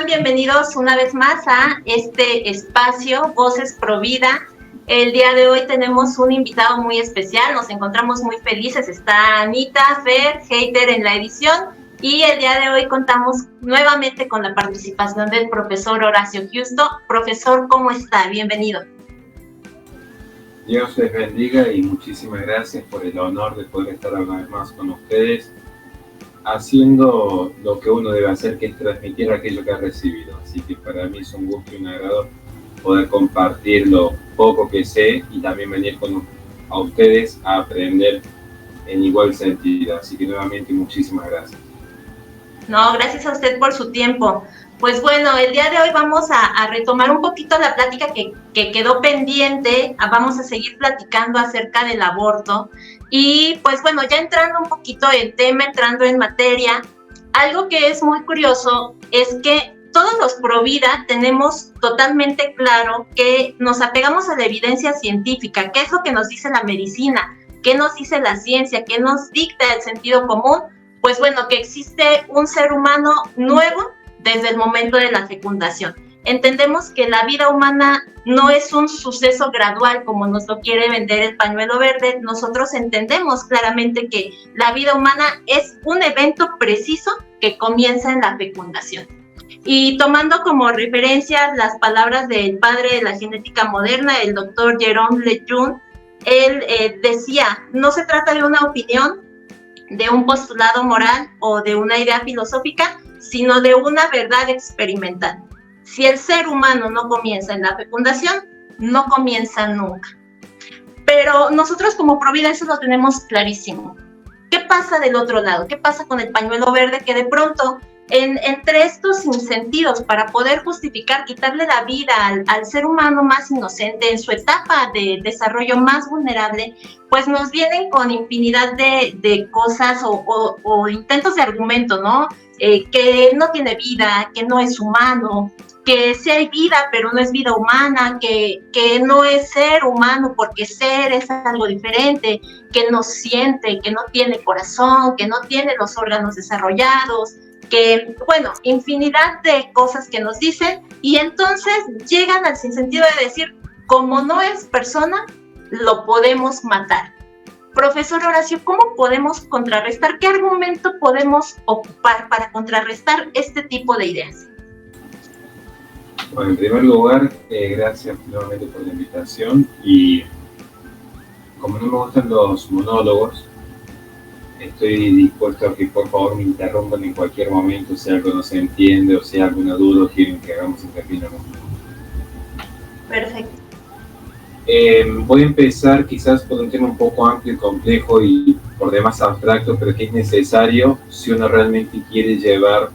están? Bienvenidos una vez más a este espacio, Voces Pro Vida. El día de hoy tenemos un invitado muy especial, nos encontramos muy felices. Está Anita, Fer, Hater en la edición, y el día de hoy contamos nuevamente con la participación del profesor Horacio Justo. Profesor, ¿cómo está? Bienvenido. Dios les bendiga y muchísimas gracias por el honor de poder estar una vez más con ustedes, haciendo lo que uno debe hacer, que es transmitir aquello que ha recibido. Así que para mí es un gusto y un agrado poder compartir lo poco que sé y también venir a ustedes a aprender en igual sentido. Así que nuevamente muchísimas gracias. No, gracias a usted por su tiempo. Pues bueno, el día de hoy vamos a retomar un poquito la plática que quedó pendiente. Vamos a seguir platicando acerca del aborto. Y pues bueno, ya entrando un poquito en tema, entrando en materia, algo que es muy curioso es que todos los pro vida tenemos totalmente claro que nos apegamos a la evidencia científica. ¿Qué es lo que nos dice la medicina? ¿Qué nos dice la ciencia? ¿Qué nos dicta el sentido común? Pues bueno, que existe un ser humano nuevo desde el momento de la fecundación. Entendemos que la vida humana no es un suceso gradual como nos lo quiere vender el pañuelo verde. Nosotros entendemos claramente que la vida humana es un evento preciso que comienza en la fecundación. Y tomando como referencia las palabras del padre de la genética moderna, el doctor Jerome Lejeune, él decía, no se trata de una opinión, de un postulado moral o de una idea filosófica, sino de una verdad experimental. Si el ser humano no comienza en la fecundación, no comienza nunca. Pero nosotros como Provida eso lo tenemos clarísimo. ¿Qué pasa del otro lado? ¿Qué pasa con el pañuelo verde que de pronto, entre estos sinsentidos, para poder justificar, quitarle la vida al ser humano más inocente en su etapa de desarrollo más vulnerable, pues nos vienen con infinidad de cosas o intentos de argumento, ¿no? Que no tiene vida, que no es humano, que sí hay vida, pero no es vida humana, que no es ser humano porque ser es algo diferente, que no siente, que no tiene corazón, que no tiene los órganos desarrollados, que, bueno, infinidad de cosas que nos dicen, y entonces llegan al sinsentido de decir, como no es persona, lo podemos matar. Profesor Horacio, ¿cómo podemos contrarrestar? ¿Qué argumento podemos ocupar para contrarrestar este tipo de ideas? Bueno, en primer lugar, gracias nuevamente por la invitación, y como no me gustan los monólogos, estoy dispuesto a que por favor me interrumpan en cualquier momento si algo no se entiende o si hay alguna duda o quieren que hagamos hincapié en algún punto. Perfecto. Voy a empezar quizás por un tema un poco amplio y complejo y por demás abstracto, pero que es necesario si uno realmente quiere llevar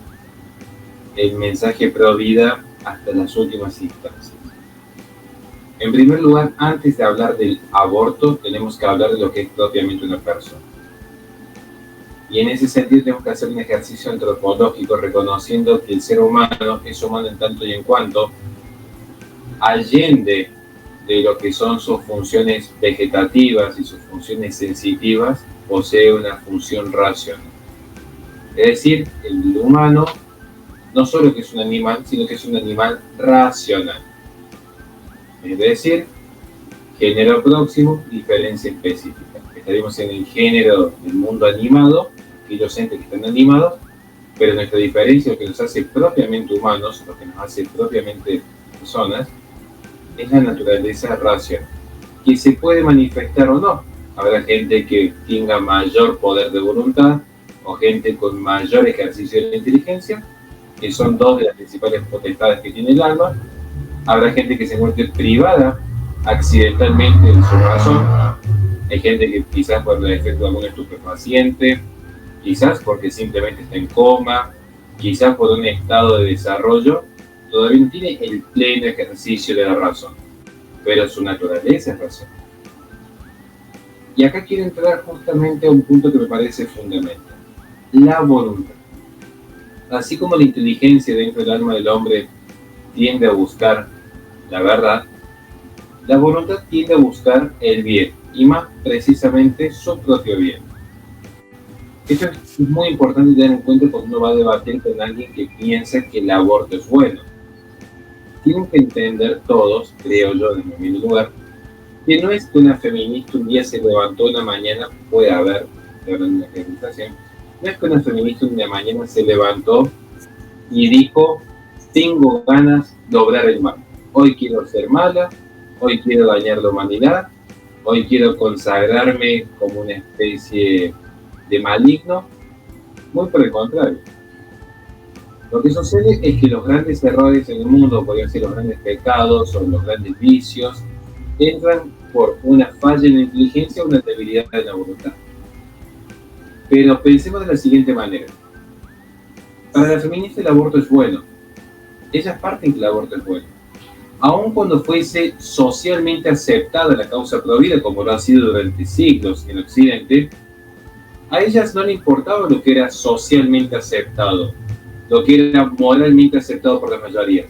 el mensaje pro vida hasta las últimas instancias. En primer lugar, antes de hablar del aborto, tenemos que hablar de lo que es propiamente una persona. Y en ese sentido tenemos que hacer un ejercicio antropológico reconociendo que el ser humano es humano en tanto y en cuanto, allende de lo que son sus funciones vegetativas y sus funciones sensitivas, posee una función racional. Es decir, el humano no solo que es un animal, sino que es un animal racional. Es decir, género próximo, diferencia específica. Estaríamos en el género del mundo animado, aquellos entes que están animados, pero nuestra diferencia, lo que nos hace propiamente humanos, lo que nos hace propiamente personas, es la naturaleza racional, que se puede manifestar o no. Habrá gente que tenga mayor poder de voluntad o gente con mayor ejercicio de la inteligencia, que son dos de las principales potestades que tiene el alma. Habrá gente que se encuentre privada accidentalmente en su razón. Hay gente que quizás por el efecto de algún estupefaciente, quizás porque simplemente está en coma, quizás por un estado de desarrollo, todavía no tiene el pleno ejercicio de la razón, pero su naturaleza es razón. Y acá quiero entrar justamente a un punto que me parece fundamental: la voluntad. Así como la inteligencia dentro del alma del hombre tiende a buscar la verdad, la voluntad tiende a buscar el bien, y más precisamente su propio bien. Esto es muy importante tener en cuenta cuando uno va a debatir con alguien que piensa que el aborto es bueno. Tienen que entender todos, creo yo, desde mi lugar, que no es que una feminista un día se levantó una mañana, puede haber, una feministación, no es que una feminista una mañana se levantó y dijo, tengo ganas de obrar el mal. Hoy quiero ser mala, hoy quiero dañar la humanidad, hoy quiero consagrarme como una especie de maligno. Muy por el contrario. Lo que sucede es que los grandes errores en el mundo, podrían ser los grandes pecados o los grandes vicios, entran por una falla en la inteligencia o una debilidad en la voluntad. Pero pensemos de la siguiente manera. Para la feminista el aborto es bueno. Ellas parten que el aborto es bueno. Aun cuando fuese socialmente aceptada la causa provida, como lo ha sido durante siglos en Occidente, a ellas no le importaba lo que era socialmente aceptado, lo que era moralmente aceptado por la mayoría.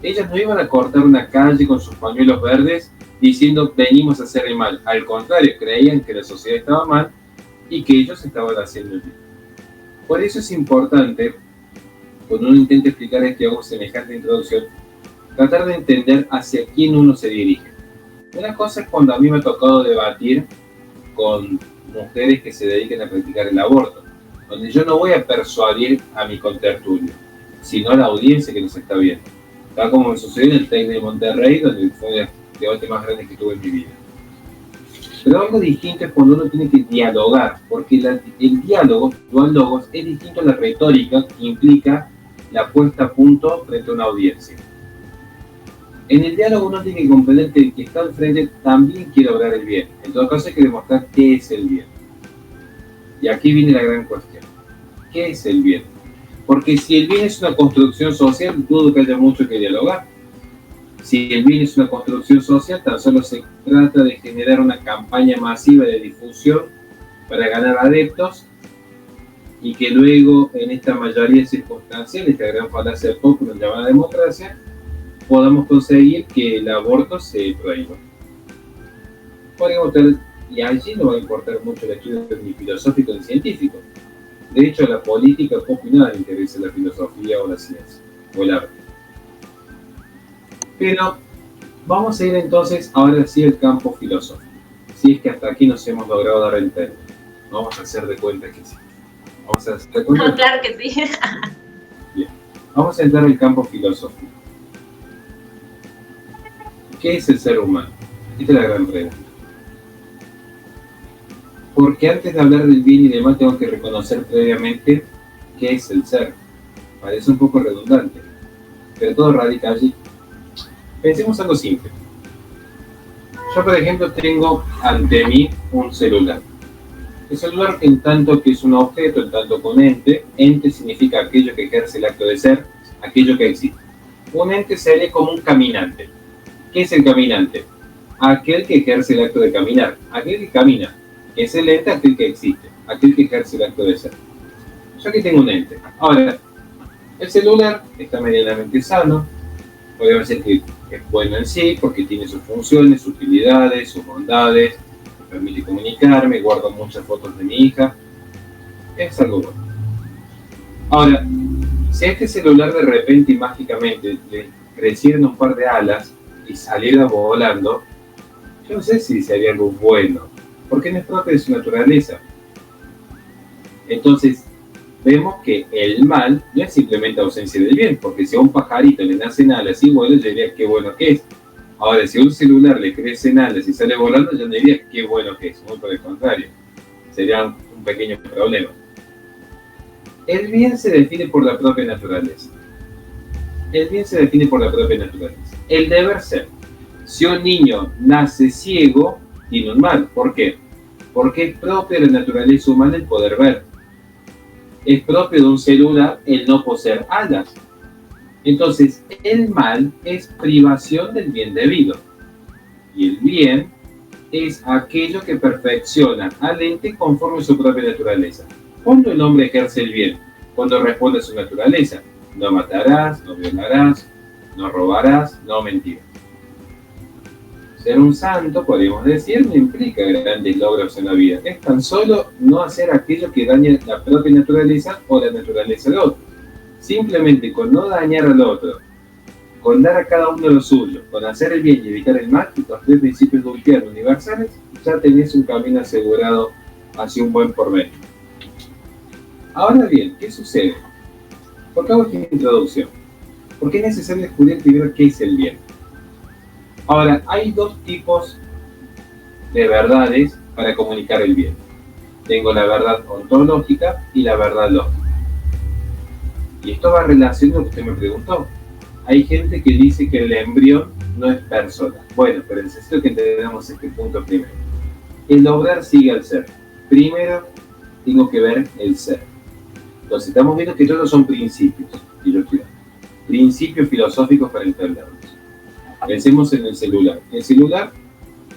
Ellas no iban a cortar una calle con sus pañuelos verdes diciendo venimos a hacer el mal. Al contrario, creían que la sociedad estaba mal y que ellos estaban haciendo el bien. Por eso es importante, cuando uno intenta explicar este algo semejante introducción, tratar de entender hacia quién uno se dirige. Una cosa es cuando a mí me ha tocado debatir con mujeres que se dediquen a practicar el aborto, donde yo no voy a persuadir a mi contertulio, sino a la audiencia que nos está viendo. Tal como me sucedió en el TEC de Monterrey, donde fue el debate más grande que tuve en mi vida. Pero algo distinto es cuando uno tiene que dialogar, porque el diálogo, dual logos, es distinto a la retórica que implica la puesta a punto frente a una audiencia. En el diálogo uno tiene que comprender que el que está al frente también quiere obrar el bien. En todo caso hay que demostrar qué es el bien. Y aquí viene la gran cuestión. ¿Qué es el bien? Porque si el bien es una construcción social, dudo que haya mucho que dialogar. Si el bien es una construcción social, tan solo se trata de generar una campaña masiva de difusión para ganar adeptos y que luego en esta mayoría circunstancial, esta gran falacia de popular llamada democracia, podamos conseguir que el aborto se prohíba. Podríamos tener, y allí no va a importar mucho el estudio ni filosófico ni científico. De hecho, la política poco y nada le interesa la filosofía o la ciencia, o el arte. Pero vamos a ir entonces ahora sí al campo filosófico. Si es que hasta aquí nos hemos logrado dar el término. Vamos a hacer de cuenta que sí. Vamos a hacer de cuenta. No, claro que sí. Bien. Vamos a entrar al campo filosófico. ¿Qué es el ser humano? Esta es la gran pregunta. Porque antes de hablar del bien y del mal tengo que reconocer previamente qué es el ser. Parece un poco redundante, pero todo radica allí. Pensemos algo simple. Yo, por ejemplo, tengo ante mí un celular. El celular, en tanto que es un objeto, en tanto que un ente, ente significa aquello que ejerce el acto de ser, aquello que existe. Un ente sería como un caminante. ¿Qué es el caminante? Aquel que ejerce el acto de caminar, aquel que camina. Es el ente aquel que existe, aquel que ejerce el acto de ser. Yo aquí tengo un ente. Ahora, el celular está medianamente sano, podemos decir que es bueno en sí, porque tiene sus funciones, sus utilidades, sus bondades, me permite comunicarme, guardo muchas fotos de mi hija, es algo bueno. Ahora, si a este celular de repente y mágicamente le crecieran un par de alas y saliera volando, yo no sé si sería algo bueno, porque no es propio de su naturaleza. Entonces, vemos que el mal no es simplemente ausencia del bien, porque si a un pajarito le nacen alas y vuela, yo diría qué bueno que es. Ahora, si a un celular le crecen alas y sale volando, yo no diría qué bueno que es, muy por el contrario. Sería un pequeño problema. El bien se define por la propia naturaleza. El bien se define por la propia naturaleza. El deber ser. Si un niño nace ciego, tiene un mal. ¿Por qué? Porque es propio de la naturaleza humana el poder ver. Es propio de un celular el no poseer alas. Entonces, el mal es privación del bien debido. Y el bien es aquello que perfecciona al ente conforme a su propia naturaleza. ¿Cuándo el hombre ejerce el bien? Cuando responde a su naturaleza. No matarás, no violarás, no robarás, no mentirás. Ser un santo, podríamos decir, no implica grandes logros en la vida. Es tan solo no hacer aquello que daña la propia naturaleza o la naturaleza del otro. Simplemente con no dañar al otro, con dar a cada uno lo suyo, con hacer el bien y evitar el mal, y los tres principios dulcianos universales, ya tenés un camino asegurado hacia un buen porvenir. Ahora bien, ¿qué sucede? ¿Por qué hago esta introducción? Porque es necesario descubrir primero qué es el bien. Ahora, hay dos tipos de verdades para comunicar el bien. Tengo la verdad ontológica y la verdad lógica. Y esto va relacionado a lo que usted me preguntó. Hay gente que dice que el embrión no es persona. Bueno, pero necesito que entendamos este punto primero. El obrar sigue al ser. Primero, tengo que ver el ser. Entonces, estamos viendo que todos son principios. Y yo estoy dando principios filosóficos para entenderlos. Pensemos en el celular. El celular,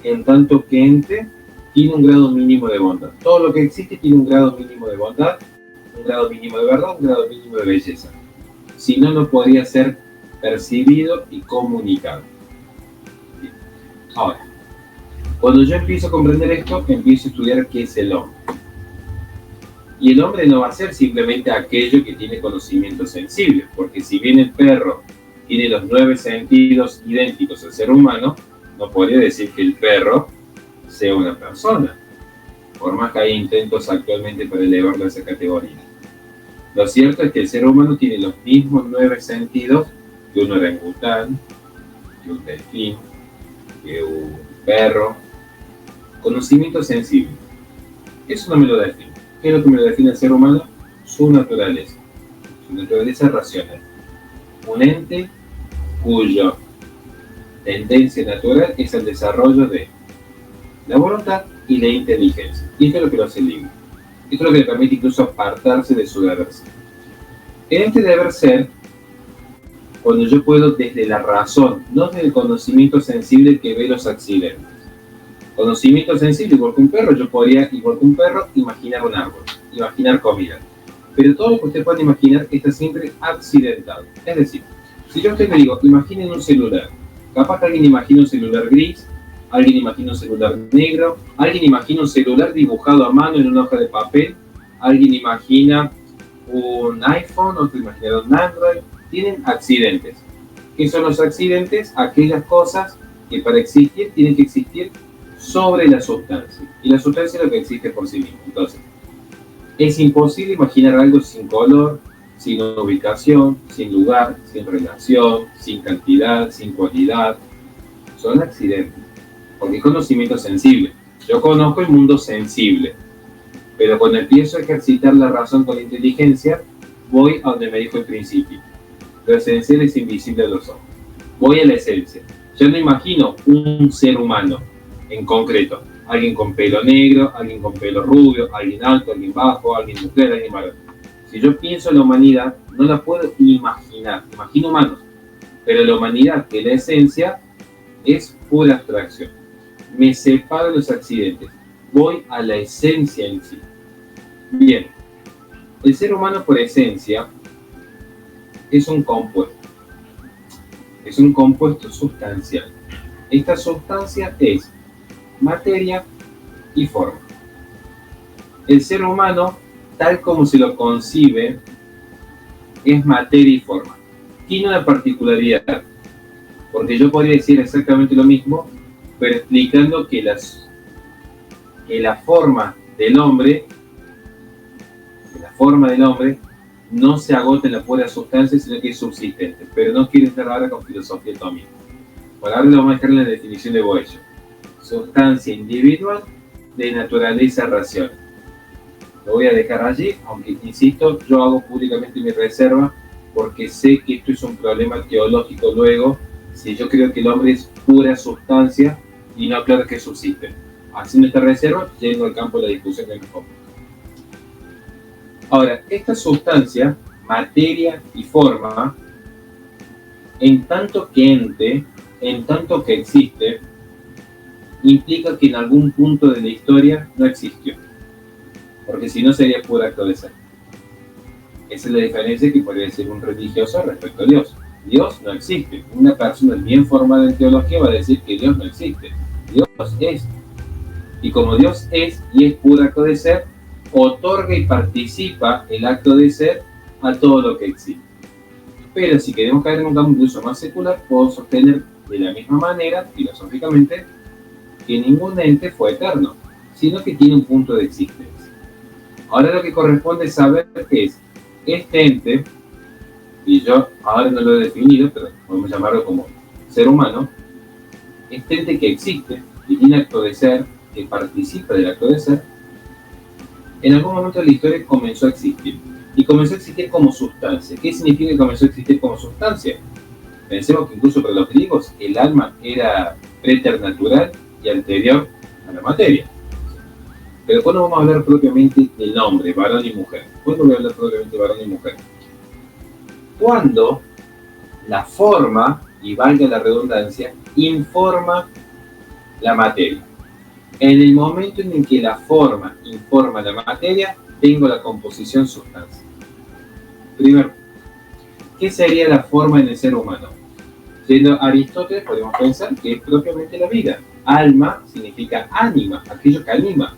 en tanto que ente, tiene un grado mínimo de bondad. Todo lo que existe tiene un grado mínimo de bondad, un grado mínimo de verdad, un grado mínimo de belleza. Si no, no podría ser percibido y comunicado. Bien. Ahora, cuando yo empiezo a comprender esto, empiezo a estudiar qué es el hombre. Y el hombre no va a ser simplemente aquello que tiene conocimiento sensible, porque si bien el perro tiene los 9 sentidos idénticos al ser humano, no podría decir que el perro sea una persona, por más que hay intentos actualmente para elevarlo a esa categoría. Lo cierto es que el ser humano tiene los mismos 9 sentidos que un orangután, que un delfín, que un perro. Conocimiento sensible. Eso no me lo define. ¿Qué es lo que me lo define el ser humano? Su naturaleza racional. Un ente cuya tendencia natural es el desarrollo de la voluntad y la inteligencia. Y esto es lo que lo hace libre. Esto es lo que le permite incluso apartarse de su deber ser. En este deber ser, cuando yo puedo desde la razón, no desde el conocimiento sensible que ve los accidentes. Conocimiento sensible, igual que un perro, yo podría, igual que un perro, imaginar un árbol, imaginar comida. Pero todo lo que usted puede imaginar está siempre accidentado. Es decir, si yo a usted le digo, imaginen un celular, capaz que alguien imagina un celular gris, alguien imagina un celular negro, alguien imagina un celular dibujado a mano en una hoja de papel, alguien imagina un iPhone, otro imagina un Android. Tienen accidentes. ¿Qué son los accidentes? Aquellas cosas que para existir tienen que existir sobre la sustancia. Y la sustancia es lo que existe por sí mismo. Entonces, es imposible imaginar algo sin color, sin ubicación, sin lugar, sin relación, sin cantidad, sin cualidad. Son accidentes. Porque es conocimiento sensible. Yo conozco el mundo sensible. Pero cuando empiezo a ejercitar la razón con la inteligencia, voy a donde me dijo el principio. Lo esencial es invisible a los ojos. Voy a la esencia. Yo no imagino un ser humano en concreto. Alguien con pelo negro, alguien con pelo rubio, alguien alto, alguien bajo, alguien mujer, alguien varón. Si yo pienso en la humanidad, no la puedo imaginar. Imagino humanos. Pero la humanidad, que es la esencia, es pura abstracción. Me separo de los accidentes. Voy a la esencia en sí. Bien. El ser humano por esencia es un compuesto. Es un compuesto sustancial. Esta sustancia es materia y forma. El ser humano, tal como se lo concibe, es materia y forma. Tiene una particularidad, porque yo podría decir exactamente lo mismo, pero explicando que la forma del hombre no se agota en la pura sustancia, sino que es subsistente. Pero no quiero entrar ahora con filosofía atómica. Por ahora lo vamos a dejar en la definición de Boello. Sustancia individual de naturaleza racional. Lo voy a dejar allí, aunque insisto, yo hago públicamente mi reserva porque sé que esto es un problema teológico luego, si yo creo que el hombre es pura sustancia y no claro que subsiste. Haciendo esta reserva, llego al campo de la discusión del campo. Ahora, esta sustancia, materia y forma, en tanto que ente, en tanto que existe, implica que en algún punto de la historia no existió. Porque si no sería puro acto de ser. Esa es la diferencia que podría decir un religioso respecto a Dios. Dios no existe. Una persona bien formada en teología va a decir que Dios no existe. Dios es. Y como Dios es y es puro acto de ser, otorga y participa el acto de ser a todo lo que existe. Pero si queremos caer en un campo incluso más secular, puedo sostener de la misma manera, filosóficamente, que ningún ente fue eterno, sino que tiene un punto de existencia. Ahora lo que corresponde es saber qué es este ente, y yo ahora no lo he definido, pero podemos llamarlo como ser humano, este ente que existe, que tiene acto de ser, que participa del acto de ser, en algún momento de la historia comenzó a existir. Y comenzó a existir como sustancia. ¿Qué significa que comenzó a existir como sustancia? Pensemos que incluso para los griegos el alma era preternatural y anterior a la materia. Pero ¿cuándo vamos a hablar propiamente del hombre, varón y mujer? ¿Cuándo voy a hablar propiamente de varón y mujer? Cuando la forma, y valga la redundancia, informa la materia. En el momento en el que la forma informa la materia, tengo la composición sustancia. Primero, ¿qué sería la forma en el ser humano? Siendo Aristóteles, podemos pensar que es propiamente la vida. Alma significa ánima, aquello que anima.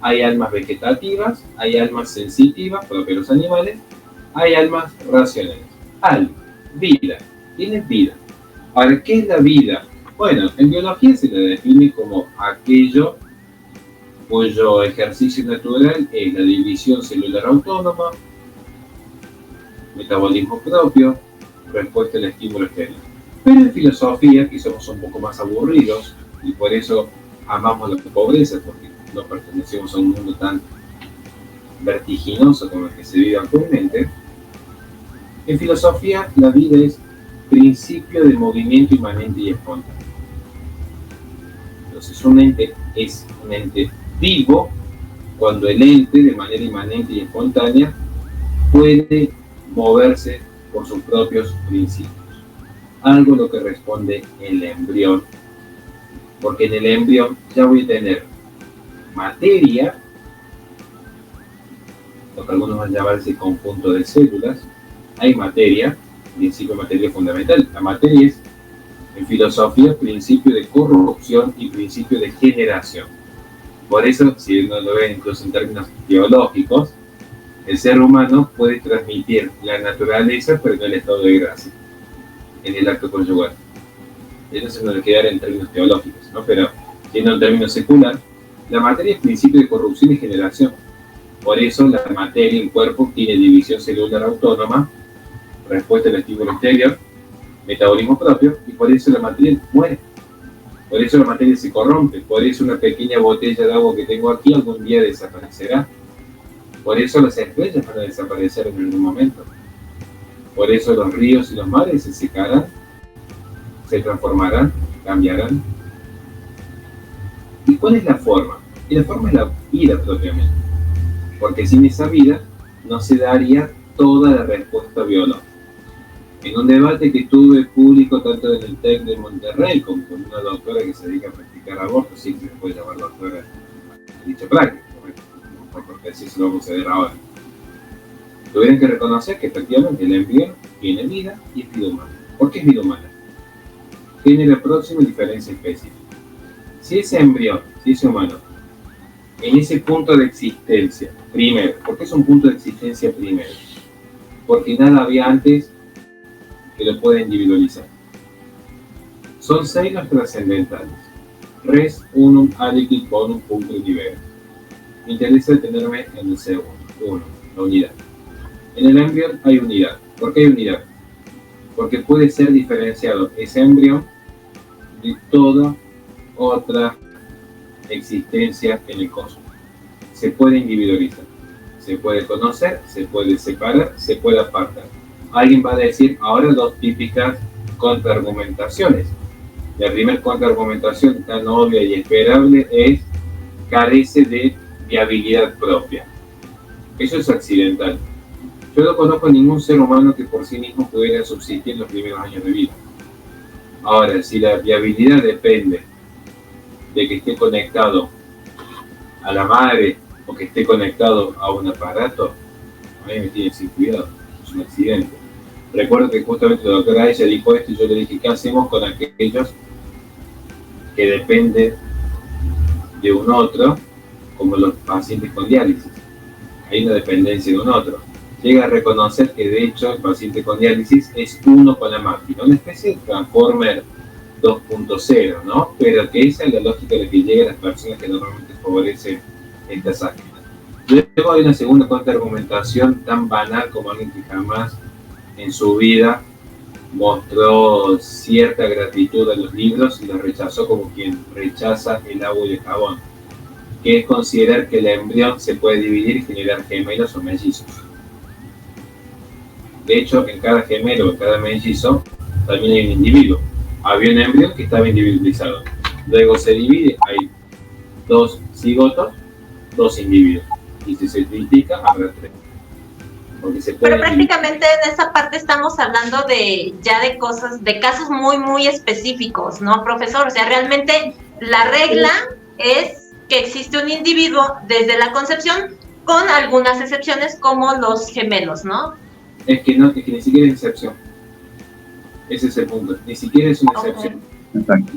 Hay almas vegetativas, hay almas sensitivas, propias de los animales, hay almas racionales. Alma, vida, tiene vida. Ahora, ¿qué es la vida? Bueno, en biología se la define como aquello cuyo ejercicio natural es la división celular autónoma, metabolismo propio, respuesta al estímulo exterior. Pero en filosofía, que somos un poco más aburridos, y por eso amamos la pobreza, porque no pertenecemos a un mundo tan vertiginoso como el que se vive actualmente, en filosofía la vida es principio de movimiento inmanente y espontáneo. Entonces un ente es un ente vivo cuando el ente de manera inmanente y espontánea puede moverse por sus propios principios. Algo lo que responde el embrión, porque en el embrión ya voy a tener materia, lo que algunos van a llamar ese conjunto de células. Hay materia, principio de materia fundamental. La materia es, en filosofía, principio de corrupción y principio de generación. Por eso, si uno lo ve incluso en términos biológicos, el ser humano puede transmitir la naturaleza, pero no el estado de gracia, en el acto conyugal. Eso se nos queda en términos teológicos, ¿no? Pero, siendo en términos secular, la materia es principio de corrupción y generación. Por eso, la materia, el cuerpo, tiene división celular autónoma, respuesta al estímulo exterior, metabolismo propio, y por eso la materia muere. Por eso la materia se corrompe. Por eso una pequeña botella de agua que tengo aquí algún día desaparecerá. Por eso las estrellas van a desaparecer en algún momento. Por eso los ríos y los mares se secarán, se transformarán, cambiarán. ¿Y cuál es la forma? Y la forma es la vida propiamente. Porque sin esa vida no se daría toda la respuesta biológica. En un debate que tuve público tanto en el TEC de Monterrey como con una doctora que se dedica a practicar aborto, sí que se puede llamar doctora de dicha práctica, porque así se lo vamos a ver ahora. Tuvieron que reconocer que efectivamente el embrión tiene vida y es vida humana. ¿Por qué es vida humana? Género próximo y diferencia específica. Si ese embrión, si ese humano, en ese punto de existencia, primero, ¿por qué es un punto de existencia primero? Porque nada había antes que lo pueda individualizar. Son 6 los trascendentales. Res unum alicit bonum punctum libere. Me interesa detenerme en el segundo. 1. La unidad. En el embrión hay unidad. ¿Por qué hay unidad? Porque puede ser diferenciado ese embrión de toda otra existencia en el cosmos. Se puede individualizar. Se puede conocer, se puede separar, se puede apartar. Alguien va a decir ahora 2 típicas contraargumentaciones. La primera contraargumentación tan obvia y esperable es carece de viabilidad propia. Eso es accidental. Yo no conozco a ningún ser humano que por sí mismo pudiera subsistir en los primeros años de vida. Ahora, si la viabilidad depende de que esté conectado a la madre o que esté conectado a un aparato, a mí me tiene sin cuidado, es un accidente. Recuerdo que justamente la doctora ella dijo esto y yo le dije, ¿qué hacemos con aquellos que dependen de un otro, como los pacientes con diálisis? Hay una dependencia de un otro. Llega a reconocer que de hecho el paciente con diálisis es uno con la máquina, una especie de Transformer 2.0, ¿no? Pero que esa es la lógica de la que llegan las personas que normalmente favorecen estas áginas. Luego hay una segunda contraargumentación tan banal como alguien que jamás en su vida mostró cierta gratitud a los libros y los rechazó como quien rechaza el agua y el jabón, que es considerar que el embrión se puede dividir y generar gemelos o mellizos. De hecho, en cada gemelo o en cada mellizo también hay un individuo. Había un embrión que estaba individualizado. Luego se divide, hay 2 cigotos, 2 individuos. Y si se triplica, habrá 3. Pero prácticamente en esa parte estamos hablando de cosas, de casos muy, muy específicos, ¿no, profesor? O sea, realmente la regla es que existe un individuo desde la concepción, con algunas excepciones como los gemelos, ¿no? Es que ni siquiera es excepción. Ese es el punto. Ni siquiera es una excepción. Exacto.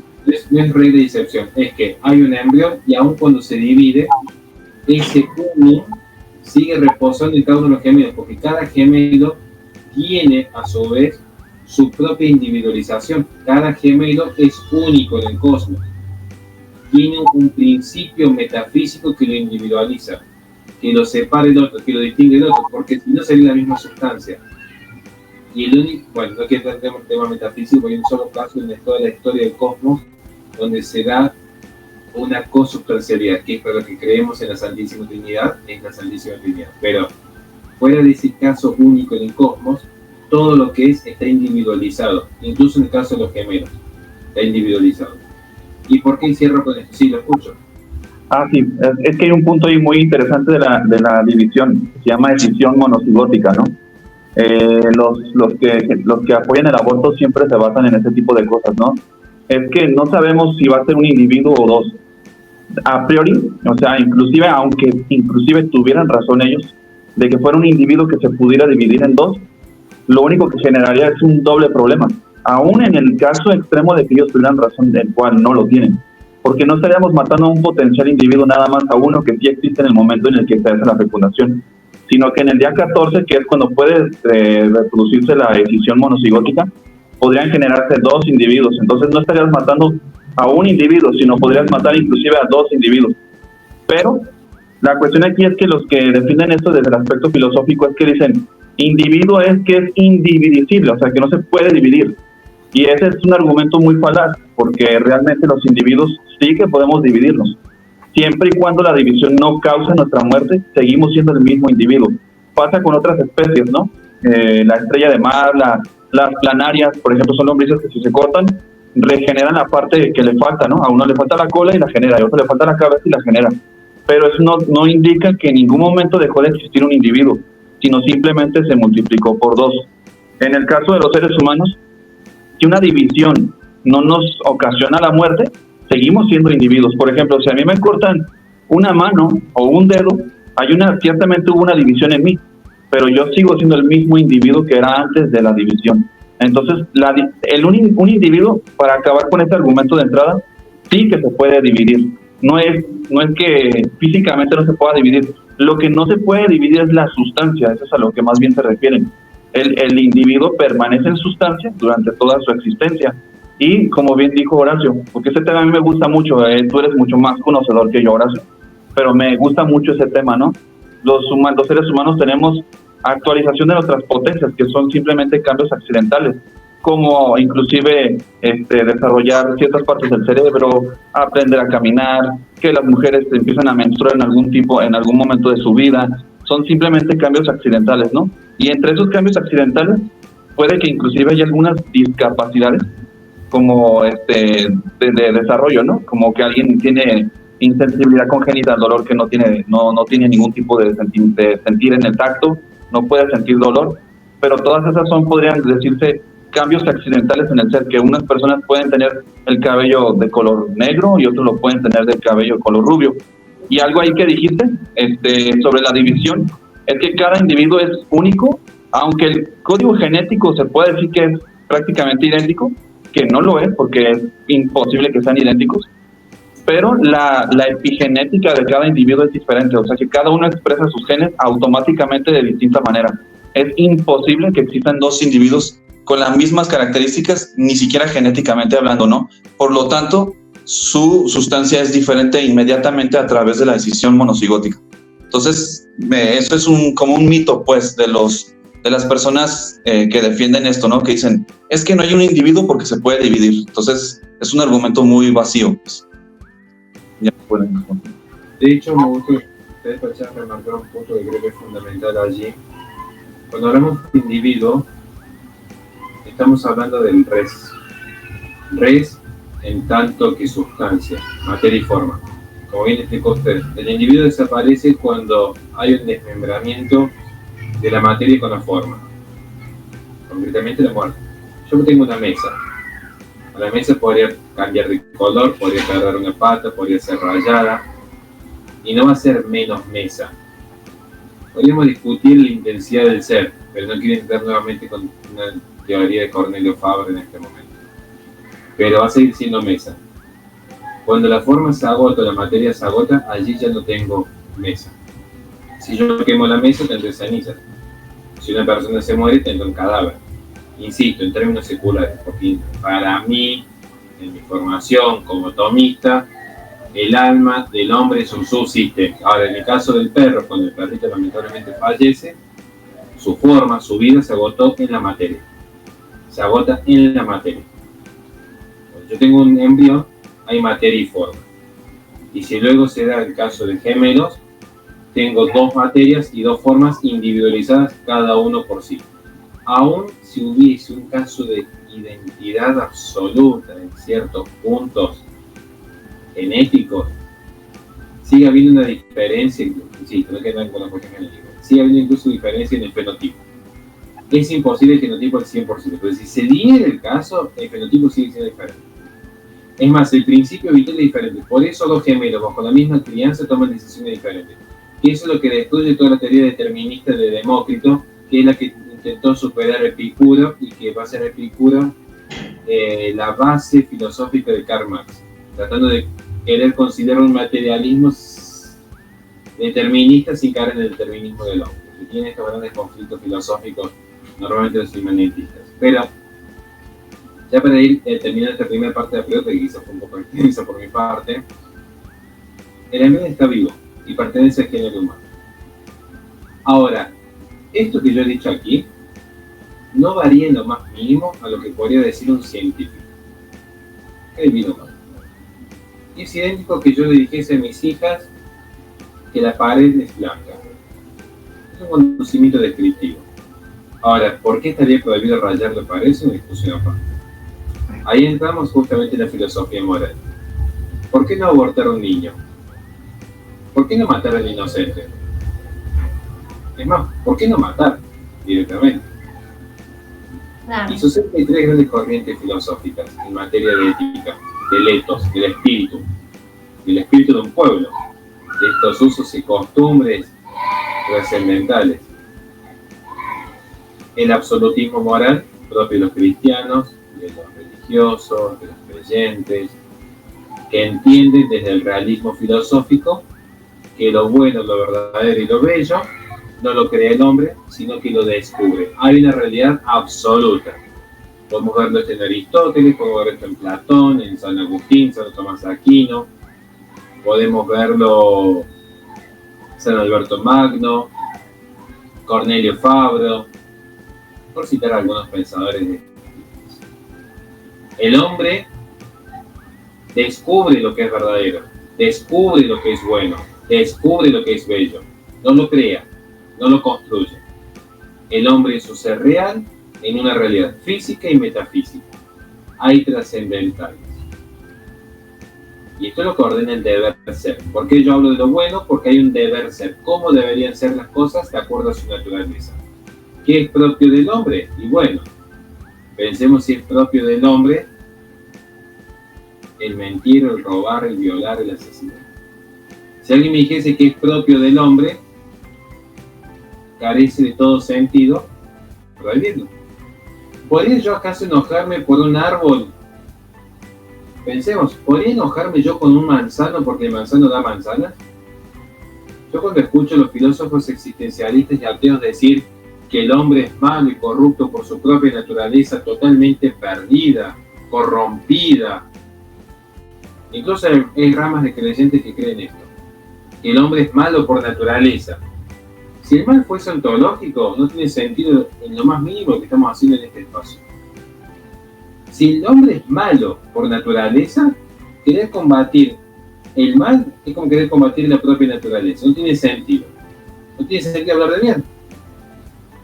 No es regla de excepción. Es que hay un embrión y aun cuando se divide, ese uno sigue reposando en cada uno de los gemelos, porque cada gemelo tiene a su vez su propia individualización. Cada gemelo es único en el cosmos. Tiene un principio metafísico que lo individualiza, que lo separa del otro, que lo distingue del otro, porque si no sería la misma sustancia. Y el único, bueno, no quiero entrar en el tema metafísico, hay un solo caso en toda la historia del cosmos donde se da una consubstancialidad, que es para lo que creemos en la Santísima Trinidad, es la Santísima Trinidad. Pero fuera de ese caso único en el cosmos, todo lo que es está individualizado, incluso en el caso de los gemelos, está individualizado. ¿Y por qué cierro con esto? Sí, lo escucho. Sí, es que hay un punto ahí muy interesante de la división, se llama decisión monocigótica, ¿no? Los que apoyan el aborto siempre se basan en ese tipo de cosas, ¿no? Es que no sabemos si va a ser un individuo o 2. A priori, o sea, inclusive tuvieran razón ellos de que fuera un individuo que se pudiera dividir en 2, lo único que generaría es un doble problema, aún en el caso extremo de que ellos tuvieran razón, del cual no lo tienen, porque no estaríamos matando a un potencial individuo nada más a uno que sí existe en el momento en el que se hace la fecundación, sino que en el día 14, que es cuando puede reproducirse la decisión monocigótica, podrían generarse 2 individuos. Entonces no estarías matando a un individuo, sino podrías matar inclusive a 2 individuos. Pero la cuestión aquí es que los que definen esto desde el aspecto filosófico es que dicen, individuo es que es indivisible, o sea, que no se puede dividir. Y ese es un argumento muy falaz, porque realmente los individuos sí que podemos dividirnos. Siempre y cuando la división no cause nuestra muerte, seguimos siendo el mismo individuo. Pasa con otras especies, ¿no? La estrella de mar, las planarias, por ejemplo, son lombrices que si se cortan, regeneran la parte que le falta, ¿no? A uno le falta la cola y la genera, a otro le falta la cabeza y la genera. Pero eso no indica que en ningún momento dejó de existir un individuo, sino simplemente se multiplicó por 2. En el caso de los seres humanos, si una división no nos ocasiona la muerte, seguimos siendo individuos. Por ejemplo, si a mí me cortan una mano o un dedo, ciertamente hubo una división en mí, pero yo sigo siendo el mismo individuo que era antes de la división. Entonces, un individuo, para acabar con este argumento de entrada, sí que se puede dividir. No es que físicamente no se pueda dividir. Lo que no se puede dividir es la sustancia, eso es a lo que más bien se refieren. El individuo permanece en sustancia durante toda su existencia. Y como bien dijo Horacio, porque ese tema a mí me gusta mucho, tú eres mucho más conocedor que yo, Horacio, pero me gusta mucho ese tema, ¿no? Los seres humanos tenemos actualización de nuestras potencias, que son simplemente cambios accidentales, como inclusive desarrollar ciertas partes del cerebro, aprender a caminar, que las mujeres empiezan a menstruar en algún momento de su vida, son simplemente cambios accidentales, ¿no? Y entre esos cambios accidentales puede que inclusive haya algunas discapacidades como de desarrollo, ¿no? Como que alguien tiene insensibilidad congénita al dolor, que no tiene ningún tipo de sentir en el tacto, no puede sentir dolor, pero todas esas podrían decirse cambios accidentales en el ser, que unas personas pueden tener el cabello de color negro y otros lo pueden tener de cabello de color rubio. Y algo ahí que dijiste sobre la división es que cada individuo es único Aunque el código genético se puede decir que es prácticamente idéntico, que no lo es porque es imposible que sean idénticos, pero la epigenética de cada individuo es diferente, o sea que cada uno expresa sus genes automáticamente de distinta manera. Es imposible que existan dos individuos con las mismas características, ni siquiera genéticamente hablando, ¿no? Por lo tanto, su sustancia es diferente inmediatamente a través de la decisión monocigótica. Entonces, eso es como un mito, pues, de las personas que defienden esto, ¿no? Que dicen, es que no hay un individuo porque se puede dividir. Entonces, es un argumento muy vacío, pues. Ya pueden. De hecho, me gusta que ustedes parecen remarcar un punto que creo que es fundamental allí. Cuando hablamos de individuo, estamos hablando del res. Res en tanto que sustancia, materia y forma. Como bien explicó usted, el individuo desaparece cuando hay un desmembramiento de la materia con la forma, concretamente la muerte. Yo tengo una mesa. A la mesa podría cambiar de color, podría perder una pata, podría ser rayada, y no va a ser menos mesa. Podríamos discutir la intensidad del ser, pero no quiero entrar nuevamente con una teoría de Cornelio Fabra en este momento. Pero va a seguir siendo mesa. Cuando la forma se agota, la materia se agota, allí ya no tengo mesa. Si yo quemo la mesa, tendré cenizas. Si una persona se muere, tendré un cadáver. Insisto, en términos seculares, porque para mí, en mi formación como tomista, el alma del hombre es un subsistema. Ahora, en el caso del perro, cuando el perrito lamentablemente fallece, su forma, su vida se agotó en la materia. Se agota en la materia. Cuando yo tengo un embrión, hay materia y forma. Y si luego se da el caso de gemelos, tengo dos materias y dos formas individualizadas, cada uno por sí. Aún si hubiese un caso de identidad absoluta en ciertos puntos genéticos, sigue habiendo una diferencia, insisto, no quedan con la cuestión genética, sigue habiendo incluso diferencia en el fenotipo. Es imposible el fenotipo al 100%, pero si se diera el caso, el fenotipo sigue siendo diferente. Es más, el principio vital es diferente. Por eso los gemelos bajo la misma crianza toman decisiones diferentes. Y eso es lo que destruye toda la teoría determinista de Demócrito, que es la que intentó superar Epicuro y que va a ser Epicuro la base filosófica de Karl Marx, tratando de querer considerar un materialismo determinista sin caer en el determinismo del hombre, que tiene estos grandes conflictos filosóficos normalmente los inmanetistas. Pero ya para ir terminando esta primera parte de la pregunta, que quizás fue un poco extensa por mi parte, el embrión está vivo y pertenece al género humano. Ahora, esto que yo he dicho aquí no varía en lo más mínimo a lo que podría decir un científico. El vino humano. Es idéntico que yo le dijese a mis hijas que la pared es blanca. Es un conocimiento descriptivo. Ahora, ¿por qué estaría prohibido rayar la pared? Es una discusión aparte. Ahí entramos justamente en la filosofía moral. ¿Por qué no abortar a un niño? ¿Por qué no matar al inocente? Es más, ¿por qué no matar directamente? Claro. Y sucede que hay tres grandes corrientes filosóficas en materia de ética, del ethos, del espíritu de un pueblo, de estos usos y costumbres trascendentales. El absolutismo moral, propio de los cristianos, de los religiosos, de los creyentes, que entienden desde el realismo filosófico que lo bueno, lo verdadero y lo bello no lo crea el hombre, sino que lo descubre. Hay una realidad absoluta. Podemos verlo esto en Aristóteles, podemos verlo esto en Platón, en San Agustín, San Tomás de Aquino, podemos verlo en San Alberto Magno, Cornelio Fabro, por citar algunos pensadores de el hombre descubre lo que es verdadero, descubre lo que es bueno, descubre lo que es bello, no lo crea, no lo construye. El hombre es su ser real en una realidad física y metafísica. Hay trascendentales. Y esto es lo que ordena el deber ser. ¿Por qué yo hablo de lo bueno? Porque hay un deber ser. ¿Cómo deberían ser las cosas de acuerdo a su naturaleza? ¿Qué es propio del hombre? Y bueno, pensemos si es propio del hombre el mentir, el robar, el violar, el asesinar. Si alguien me dijese que es propio del hombre, carece de todo sentido prohibirlo. ¿Podría yo acaso enojarme por un árbol? Pensemos, ¿podría enojarme yo con un manzano porque el manzano da manzanas? Yo cuando escucho a los filósofos existencialistas y ateos decir que el hombre es malo y corrupto por su propia naturaleza, totalmente perdida, corrompida, incluso hay ramas de creyentes que creen esto, que el hombre es malo por naturaleza. Si el mal fuese ontológico, no tiene sentido en lo más mínimo que estamos haciendo en este espacio. Si el hombre es malo por naturaleza, querer combatir el mal es como querer combatir la propia naturaleza. No tiene sentido. No tiene sentido hablar de bien.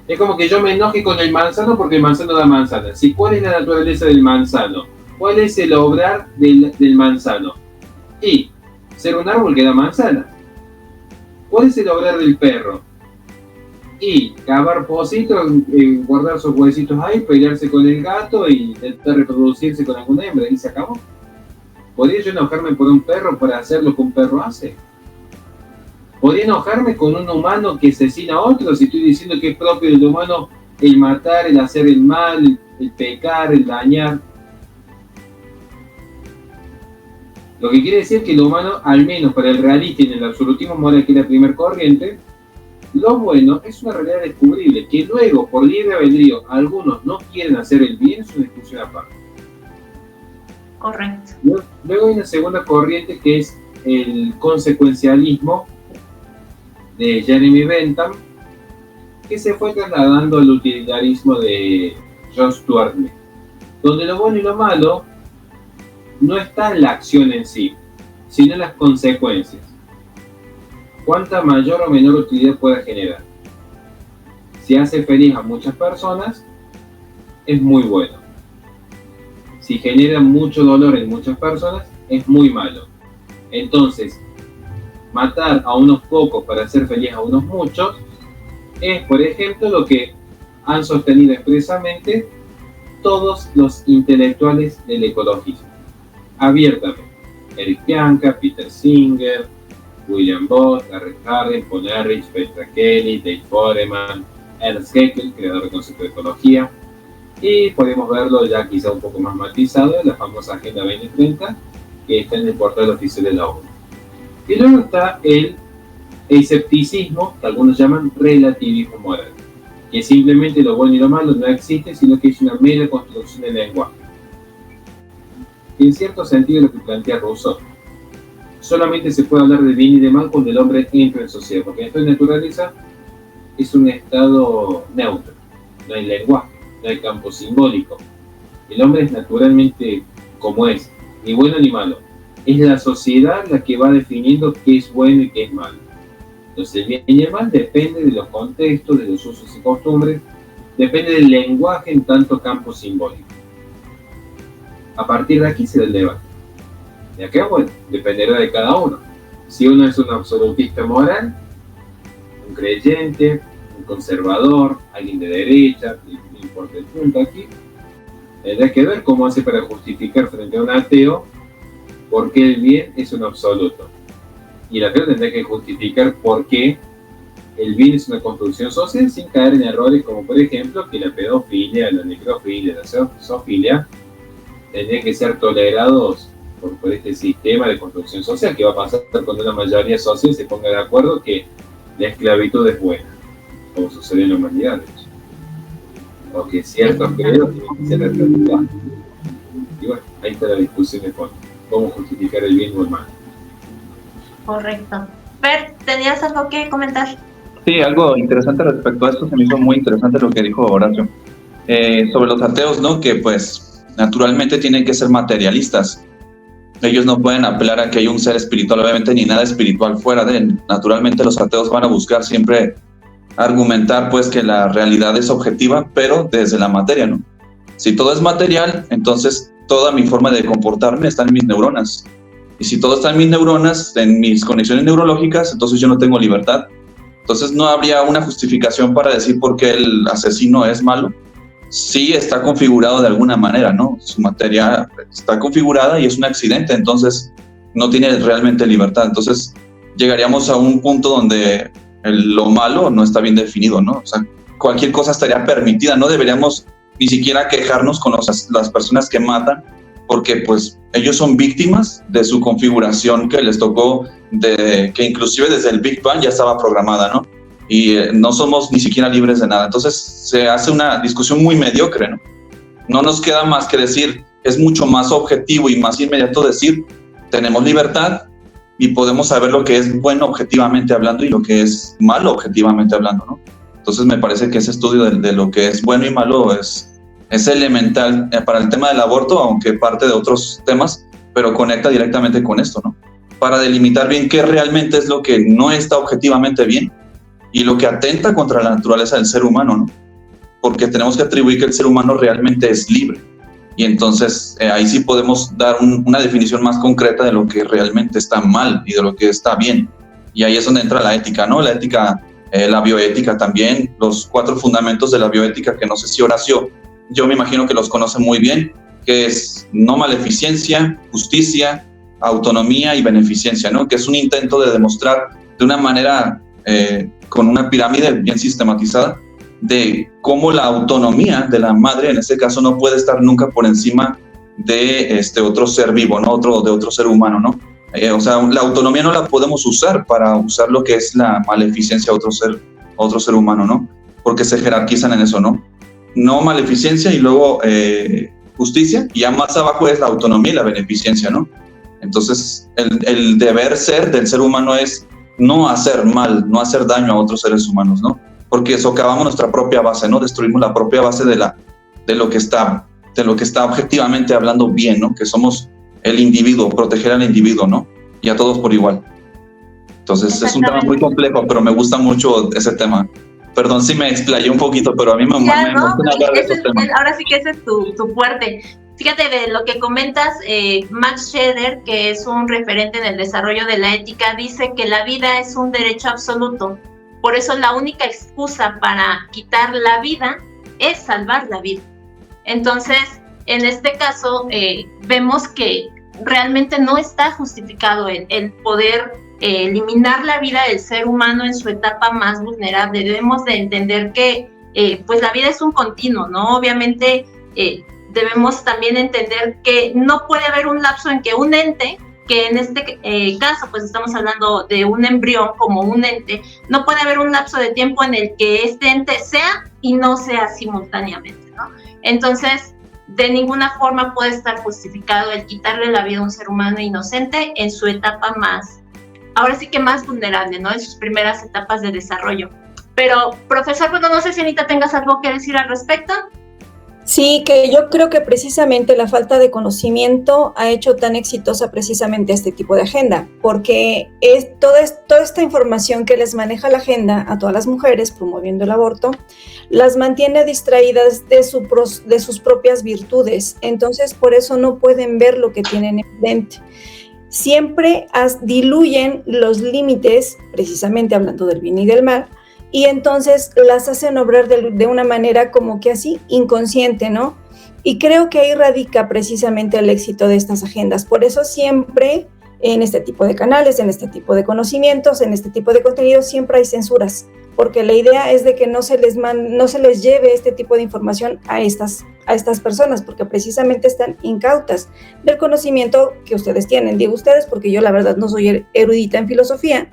Es como que yo me enoje con el manzano porque el manzano da manzanas. Si, ¿cuál es la naturaleza del manzano? ¿Cuál es el obrar del manzano? Y ser un árbol que da manzanas. ¿Cuál es el obrar del perro? Y cavar pocitos, guardar sus huesitos ahí, pelearse con el gato y intentar reproducirse con alguna hembra, y se acabó. ¿Podría yo enojarme por un perro para hacer lo que un perro hace? ¿Podría enojarme con un humano que asesina a otro si estoy diciendo que es propio del humano el matar, el hacer el mal, el pecar, el dañar? Lo que quiere decir que el humano, al menos para el realista y en el absolutismo moral, que es la primera corriente, lo bueno es una realidad descubrible, que luego, por libre albedrío, algunos no quieren hacer el bien, es una discusión aparte. Correcto. Luego hay una segunda corriente que es el consecuencialismo de Jeremy Bentham, que se fue trasladando al utilitarismo de John Stuart Mill, donde lo bueno y lo malo no está en la acción en sí, sino en las consecuencias. Cuánta mayor o menor utilidad pueda generar. Si hace feliz a muchas personas, es muy bueno. Si genera mucho dolor en muchas personas, es muy malo. Entonces, matar a unos pocos para hacer feliz a unos muchos es, por ejemplo, lo que han sostenido expresamente todos los intelectuales del ecologismo, abiertamente. Eric Pianka, Peter Singer, William Bott, Garrett Hardin, Paul Ehrlich, Petra Kelly, Dave Foreman, Ernst Haeckel, creador del concepto de ecología, y podemos verlo ya quizá un poco más matizado en la famosa Agenda 2030, que está en el portal oficial de la ONU. Y luego está el escepticismo, que algunos llaman relativismo moral, que simplemente lo bueno y lo malo no existe, sino que es una mera construcción del lenguaje. Y en cierto sentido lo que plantea Rousseau. Solamente se puede hablar de bien y de mal cuando el hombre entra en sociedad, porque en naturaleza es un estado neutro, no hay lenguaje, no hay campo simbólico. El hombre es naturalmente como es, ni bueno ni malo. Es la sociedad la que va definiendo qué es bueno y qué es malo. Entonces el bien y el mal depende de los contextos, de los usos y costumbres, depende del lenguaje en tanto campo simbólico. A partir de aquí se da el debate. De acá, bueno, dependerá de cada uno. Si uno es un absolutista moral, un creyente, un conservador, alguien de derecha, no importa el punto aquí, tendrá que ver cómo hace para justificar frente a un ateo por qué el bien es un absoluto. Y el ateo tendrá que justificar por qué el bien es una construcción social sin caer en errores como, por ejemplo, que la pedofilia, la necrofilia, la zoofilia tendrían que ser tolerados por este sistema de construcción social. Que va a pasar cuando una mayoría social se ponga de acuerdo que la esclavitud es buena, como sucede en la humanidad, de hecho. O que ciertos credos tienen que ser erradicados. Y bueno, ahí está la discusión de fondo. ¿Cómo justificar el bien o el mal? Correcto. Fer, ¿tenías algo que comentar? Sí, algo interesante respecto a esto, se me hizo muy interesante lo que dijo Horacio. Sobre los ateos, ¿no? Que pues naturalmente tienen que ser materialistas. Ellos no pueden apelar a que hay un ser espiritual, obviamente, ni nada espiritual fuera de él. Naturalmente los ateos van a buscar siempre argumentar pues que la realidad es objetiva, pero desde la materia, ¿no? Si todo es material, entonces toda mi forma de comportarme está en mis neuronas. Y si todo está en mis neuronas, en mis conexiones neurológicas, entonces yo no tengo libertad. Entonces no habría una justificación para decir por qué el asesino es malo. Sí está configurado de alguna manera, ¿no? Su materia está configurada y es un accidente, entonces no tiene realmente libertad. Entonces llegaríamos a un punto donde lo malo no está bien definido, ¿no? O sea, cualquier cosa estaría permitida, no deberíamos ni siquiera quejarnos con las personas que matan, porque pues ellos son víctimas de su configuración que les tocó, que inclusive desde el Big Bang ya estaba programada, ¿no? Y no somos ni siquiera libres de nada. Entonces se hace una discusión muy mediocre, ¿no? No nos queda más que decir, es mucho más objetivo y más inmediato decir, tenemos libertad y podemos saber lo que es bueno objetivamente hablando y lo que es malo objetivamente hablando, ¿no? Entonces me parece que ese estudio de lo que es bueno y malo es elemental para el tema del aborto, aunque parte de otros temas, pero conecta directamente con esto, ¿no? Para delimitar bien qué realmente es lo que no está objetivamente bien y lo que atenta contra la naturaleza del ser humano, ¿no? Porque tenemos que atribuir que el ser humano realmente es libre. Y entonces ahí sí podemos dar una definición más concreta de lo que realmente está mal y de lo que está bien. Y ahí es donde entra la ética, ¿no? La ética, la bioética también, los 4 fundamentos de la bioética, que no sé si Horacio, yo me imagino que los conoce muy bien, que es no maleficencia, justicia, autonomía y beneficencia, ¿no? Que es un intento de demostrar de una manera, con una pirámide bien sistematizada, de cómo la autonomía de la madre, en este caso, no puede estar nunca por encima de otro ser vivo, ¿no? De otro ser humano, ¿no? O sea, la autonomía no la podemos usar para usar lo que es la maleficencia a otro ser humano, ¿no? Porque se jerarquizan en eso, ¿no? No maleficencia y luego justicia, y ya más abajo es la autonomía y la beneficencia, ¿no? Entonces, el deber ser del ser humano es no hacer mal, no hacer daño a otros seres humanos, ¿no? Porque socavamos nuestra propia base, ¿no? Destruimos la propia base de lo que está objetivamente hablando bien, ¿no? Que somos el individuo, proteger al individuo, ¿no? Y a todos por igual. Entonces, es un tema muy complejo, pero me gusta mucho ese tema. Perdón si me explayé un poquito, pero a mí me emociona hablar de estos temas. Ahora sí que ese es tu fuerte. Fíjate de lo que comentas, Max Scherer, que es un referente en el desarrollo de la ética, dice que la vida es un derecho absoluto. Por eso la única excusa para quitar la vida es salvar la vida. Entonces, en este caso, vemos que realmente no está justificado el poder eliminar la vida del ser humano en su etapa más vulnerable. Debemos de entender que pues la vida es un continuo, ¿no? Obviamente debemos también entender que no puede haber un lapso en que un ente, que en este caso pues estamos hablando de un embrión como un ente, no puede haber un lapso de tiempo en el que este ente sea y no sea simultáneamente, ¿no? Entonces, de ninguna forma puede estar justificado el quitarle la vida a un ser humano inocente en su etapa más, ahora sí que más vulnerable, ¿no? En sus primeras etapas de desarrollo. Pero, profesor, bueno, no sé si Anita tengas algo que decir al respecto. Sí, que yo creo que precisamente la falta de conocimiento ha hecho tan exitosa precisamente este tipo de agenda, porque toda esta información que les maneja la agenda a todas las mujeres promoviendo el aborto, las mantiene distraídas de sus propias virtudes, entonces por eso no pueden ver lo que tienen evidente. Siempre diluyen los límites, precisamente hablando del bien y del mal, y entonces las hacen obrar de una manera como que así, inconsciente, ¿no? Y creo que ahí radica precisamente el éxito de estas agendas. Por eso siempre en este tipo de canales, en este tipo de conocimientos, en este tipo de contenidos, siempre hay censuras, porque la idea es de que no se les lleve este tipo de información a estas personas, porque precisamente están incautas del conocimiento que ustedes tienen. Digo ustedes porque yo la verdad no soy erudita en filosofía,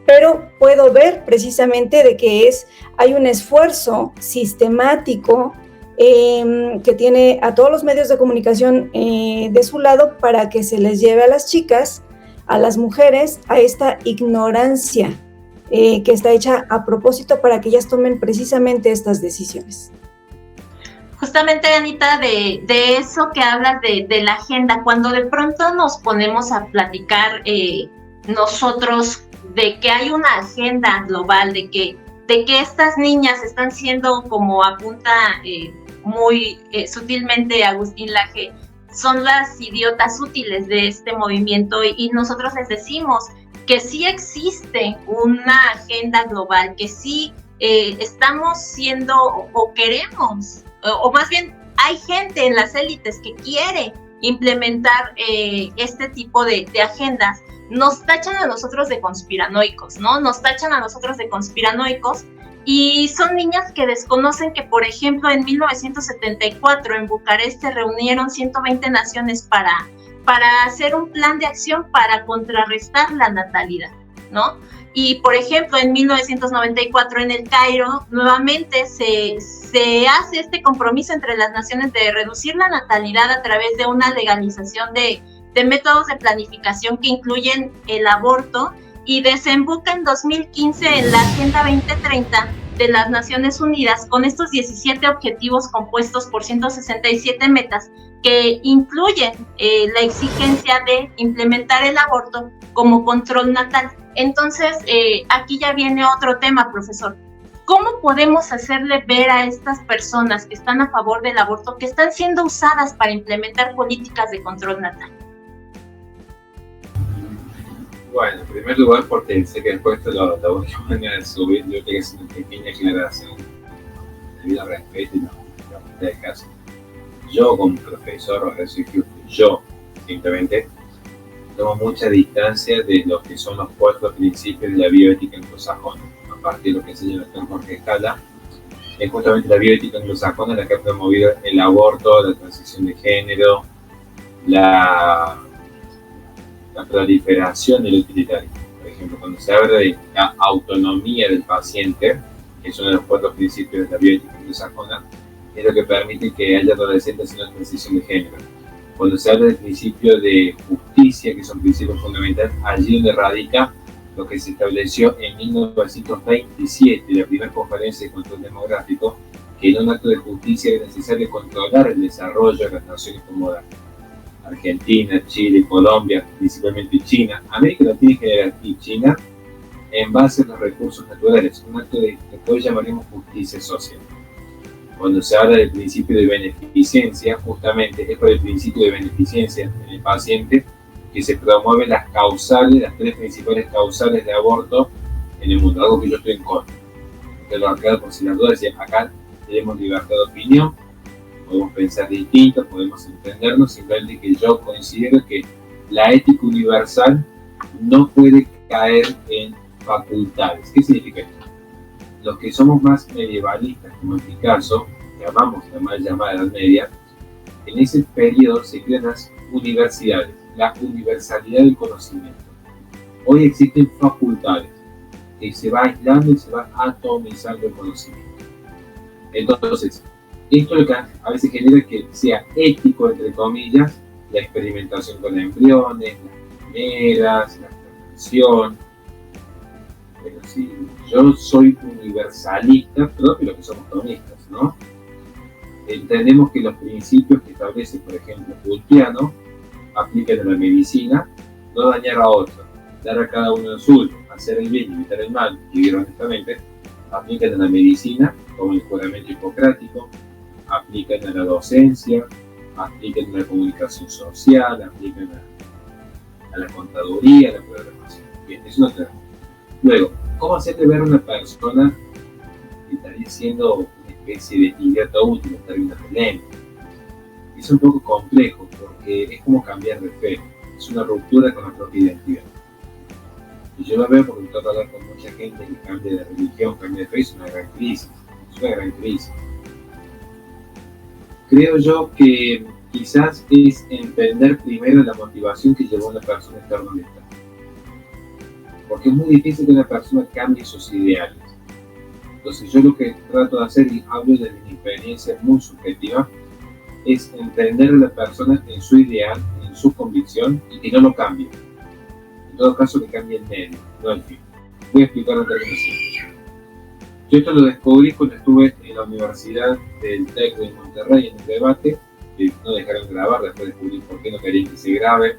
pero puedo ver precisamente de que hay un esfuerzo sistemático que tiene a todos los medios de comunicación de su lado para que se les lleve a las chicas, a las mujeres, a esta ignorancia que está hecha a propósito para que ellas tomen precisamente estas decisiones. Justamente, Anita, de eso que hablas de la agenda, cuando de pronto nos ponemos a platicar nosotros de que hay una agenda global, de que estas niñas están siendo, como apunta muy sutilmente Agustín Laje, son las idiotas útiles de este movimiento, y nosotros les decimos que sí existe una agenda global, que sí estamos siendo o queremos, o más bien hay gente en las élites que quiere implementar este tipo de agendas. Nos tachan a nosotros de conspiranoicos, ¿no? Nos tachan a nosotros de conspiranoicos, Y son niñas que desconocen que, por ejemplo, en 1974 en Bucarest se reunieron 120 naciones para hacer un plan de acción para contrarrestar la natalidad, ¿no? Y, por ejemplo, en 1994 en el Cairo, nuevamente se hace este compromiso entre las naciones de reducir la natalidad a través de una legalización de métodos de planificación que incluyen el aborto, y desemboca en 2015 en la Agenda 2030 de las Naciones Unidas con estos 17 objetivos compuestos por 167 metas que incluyen la exigencia de implementar el aborto como control natal. Entonces, aquí ya viene otro tema, profesor. ¿Cómo podemos hacerle ver a estas personas que están a favor del aborto que están siendo usadas para implementar políticas de control natal? Bueno, en primer lugar, porque sé que después la única manera de subir, yo tengo que hacer una pequeña aclaración debido al respeto y la mitad de caso. Yo, como profesor, yo simplemente tomo mucha distancia de lo que son los 4 principios de la bioética anglosajona, a partir de lo que enseña el doctor Jorge Scala. Es justamente la bioética anglosajona la que ha promovido el aborto, la transición de género, la proliferación del utilitario. Por ejemplo, cuando se habla de la autonomía del paciente, que es uno de los 4 principios de la bioética anglosajona, es lo que permite que haya adolescentes en una transición de género. Cuando se habla del principio de justicia, que es un principio fundamental, allí donde radica lo que se estableció en 1927, la primera conferencia de control demográfico, que en un acto de justicia era necesario controlar el desarrollo de las naciones como Argentina, Chile, Colombia, principalmente China, América Latina en general y China, en base a los recursos naturales, un acto de lo que hoy llamaremos justicia social. Cuando se habla del principio de beneficencia, justamente es por el principio de beneficencia en el paciente que se promueven las causales, las 3 principales causales de aborto en el mundo, algo que yo estoy en contra. Entonces lo aclaro por si las dudas, decía, acá tenemos libertad de opinión, podemos pensar distinto, podemos entendernos, simplemente que yo considero que la ética universal no puede caer en facultades. ¿Qué significa esto? Los que somos más medievalistas, como en mi caso, llamamos la mal llamada Edad Media, en ese periodo se crean las universidades, la universalidad del conocimiento. Hoy existen facultades que se va aislando y se va atomizando el conocimiento. Entonces, esto lo que a veces genera que sea ético, entre comillas, la experimentación con embriones, las primeras, la transmisión. Pero si yo soy universalista, propio lo que somos tomistas, ¿no? Entendemos que los principios que establece, por ejemplo, Vulpiano, aplican a la medicina, no dañar a otro, dar a cada uno el suyo, hacer el bien y evitar el mal, y vivir honestamente, aplican a la medicina, como el juramento hipocrático, aplican a la docencia, aplican a la comunicación social, aplican a la contaduría, a la programación. Bien, eso no tenemos. Luego, ¿cómo hacerle ver a una persona que estaría siendo una especie de idiota útil en términos de ley? Es un poco complejo porque es como cambiar de fe, es una ruptura con la propia identidad. Y yo lo veo porque trato de hablar con mucha gente que cambia de religión, cambia de fe, es una gran crisis. Creo yo que quizás es entender primero la motivación que llevó a una persona a estar donde está. Porque es muy difícil que una persona cambie sus ideales. Entonces yo lo que trato de hacer, y hablo de mi experiencia muy subjetiva, es entender a la persona en su ideal, en su convicción, y que no lo cambie. En todo caso, que cambie el medio, no el fin. Voy a explicarlo en términos simples. Yo esto lo descubrí cuando estuve en la Universidad del TEC de Monterrey en un debate, que no dejaron grabar, después descubrí por qué no querían que se grabe,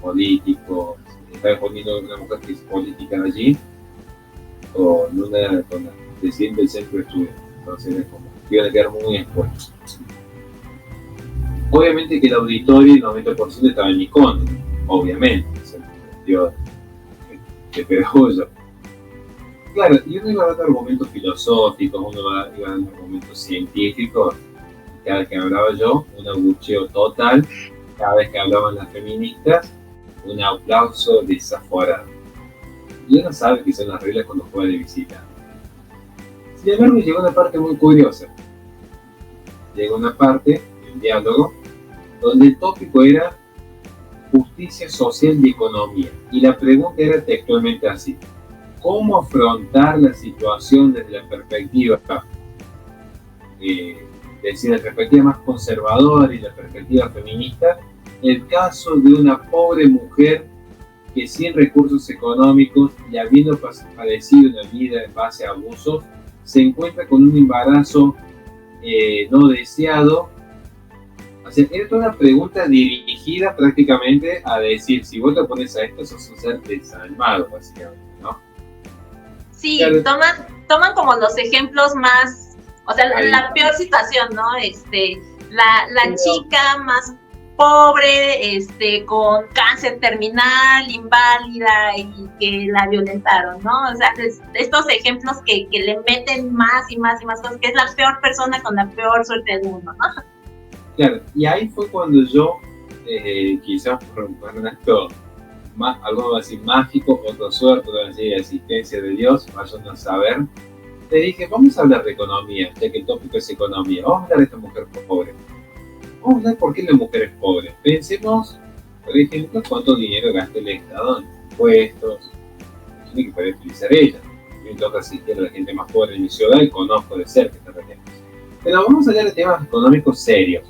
políticos, estaba poniendo una mujer que es política allí, con la presidenta del centro de estudios. Entonces es como que iban a quedar muy expuestos. Obviamente que el auditorio, el 90% estaba en mi contra, obviamente, se metió de perollo. Claro, y uno iba dando argumentos filosóficos, uno iba dando argumentos científicos. Cada vez que hablaba yo, un abucheo total. Cada vez que hablaban las feministas, un aplauso desaforado. Y uno sabe que son las reglas cuando juega de visita. Sin embargo, llegó una parte muy curiosa. Llegó una parte del diálogo donde el tópico era justicia social y economía. Y la pregunta era textualmente así: ¿cómo afrontar la situación desde la perspectiva, desde la perspectiva más conservadora y la perspectiva feminista, el caso de una pobre mujer que sin recursos económicos y habiendo padecido una vida en base a abusos, se encuentra con un embarazo no deseado? O sea, era toda una pregunta dirigida prácticamente a decir, si vos te pones a esto, sos un ser desalmado, básicamente, ¿no? Sí, Claro. toman como los ejemplos más, o sea, la peor situación, ¿no? La chica más pobre, con cáncer terminal, inválida y que la violentaron, ¿no? O sea, estos ejemplos que le meten más y más y más cosas, que es la peor persona con la peor suerte del mundo, ¿no? Claro, y ahí fue cuando yo, quizás por un acto algo así mágico, otra suerte, otra así, asistencia de Dios, vayan a saber, le dije, vamos a hablar de economía, ya que el tópico es economía, vamos a hablar de esta mujer pobre. Vamos a hablar por qué la mujer es pobre. Pensemos, por ejemplo, cuánto dinero gasta el Estado en impuestos, tiene que poder utilizar ella. A mí me toca asistir a la gente más pobre de mi ciudad y conozco de cerca esta región. Pero vamos a hablar de temas económicos serios.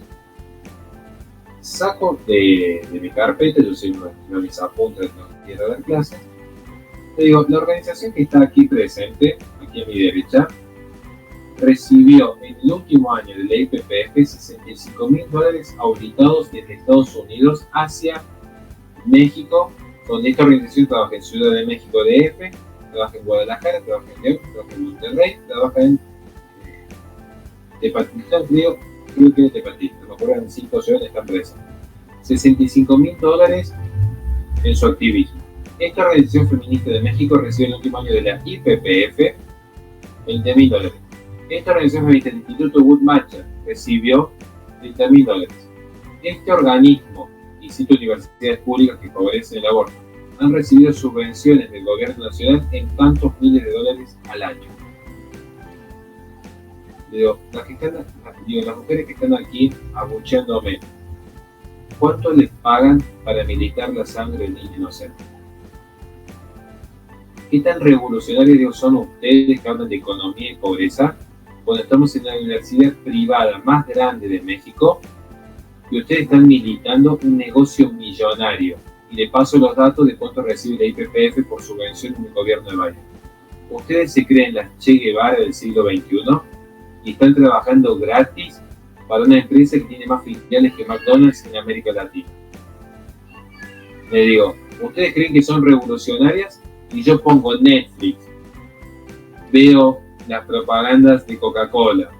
Saco de mi carpeta, yo soy uno de mis apuntes cuando quiero dar clases. Le digo, la organización que está aquí presente, aquí a mi derecha, recibió en el último año de la IPPF $65.000 auditados desde Estados Unidos hacia México, donde esta organización trabaja en Ciudad de México DF, trabaja en Guadalajara, trabaja en León, trabaja en Monterrey, trabaja en Tepatitlán, creo que es Tepatitlán, no me acuerdo, en 5 ciudades están presentes. $65.000 en su activismo. Esta organización feminista de México recibió en el último año de la IPPF $20.000. Esta organización feminista del Instituto Wood-Matcha recibió $30.000. Este organismo y 7 universidades públicas que favorecen el aborto han recibido subvenciones del gobierno nacional en tantos miles de dólares al año. Digo, las mujeres que están aquí abucheándome, ¿cuánto les pagan para militar la sangre del niño inocente? ¿Qué tan revolucionarios son ustedes que hablan de economía y pobreza cuando estamos en la universidad privada más grande de México y ustedes están militando un negocio millonario? Y le paso los datos de cuánto recibe la IPPF por subvención en el gobierno de Biden. ¿Ustedes se creen las Che Guevara del siglo XXI y están trabajando gratis para una empresa que tiene más filiales que McDonald's en América Latina? Le digo, ¿ustedes creen que son revolucionarias? Y yo pongo Netflix, veo las propagandas de Coca-Cola,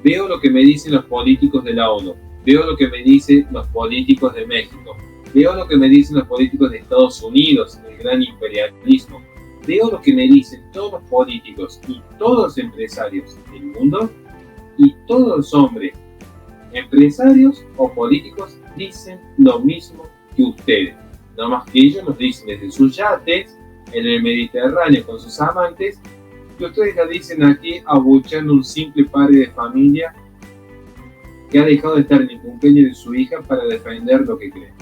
veo lo que me dicen los políticos de la ONU, veo lo que me dicen los políticos de México, veo lo que me dicen los políticos de Estados Unidos, el gran imperialismo, veo lo que me dicen todos los políticos y todos los empresarios del mundo, y todos los hombres, empresarios o políticos, dicen lo mismo que ustedes, no más que ellos nos dicen desde sus yates en el Mediterráneo con sus amantes, y ustedes la dicen aquí abuchando un simple padre de familia que ha dejado de estar en el cumpleaños de su hija para defender lo que cree.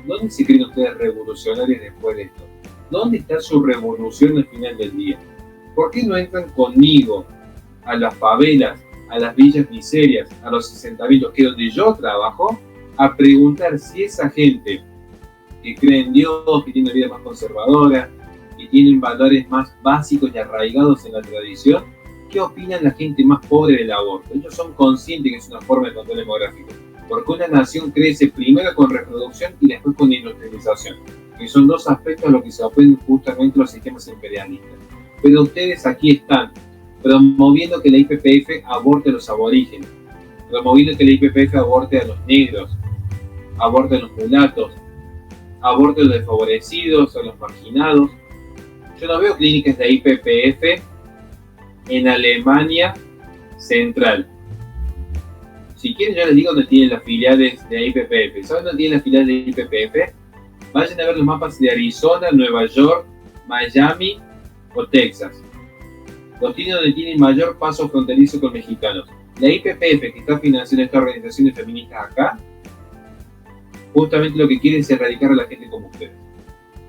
¿Dónde se creen ustedes revolucionarios después de esto? ¿Dónde está su revolución al final del día? ¿Por qué no entran conmigo a las favelas, a las villas miserias, a los asentamientos, que es donde yo trabajo, a preguntar si esa gente que cree en Dios, que tiene una vida más conservadora, que tienen valores más básicos y arraigados en la tradición, ¿qué opinan la gente más pobre del aborto? Ellos son conscientes que es una forma de control demográfico, porque una nación crece primero con reproducción y después con industrialización, que son dos aspectos a los que se oponen justamente los sistemas imperialistas. Pero ustedes aquí están promoviendo que la IPPF aborte a los aborígenes, promoviendo que la IPPF aborte a los negros, aborte a los mulatos, aborte a los desfavorecidos, a los marginados. Yo no veo clínicas de IPPF en Alemania Central. Si quieren, yo les digo dónde tienen las filiales de IPPF. ¿Saben dónde tienen las filiales de IPPF? Vayan a ver los mapas de Arizona, Nueva York, Miami o Texas. Los tiene donde tienen mayor paso fronterizo con mexicanos. La IPPF, que está financiando estas organizaciones feministas acá, justamente lo que quiere es erradicar a la gente como ustedes.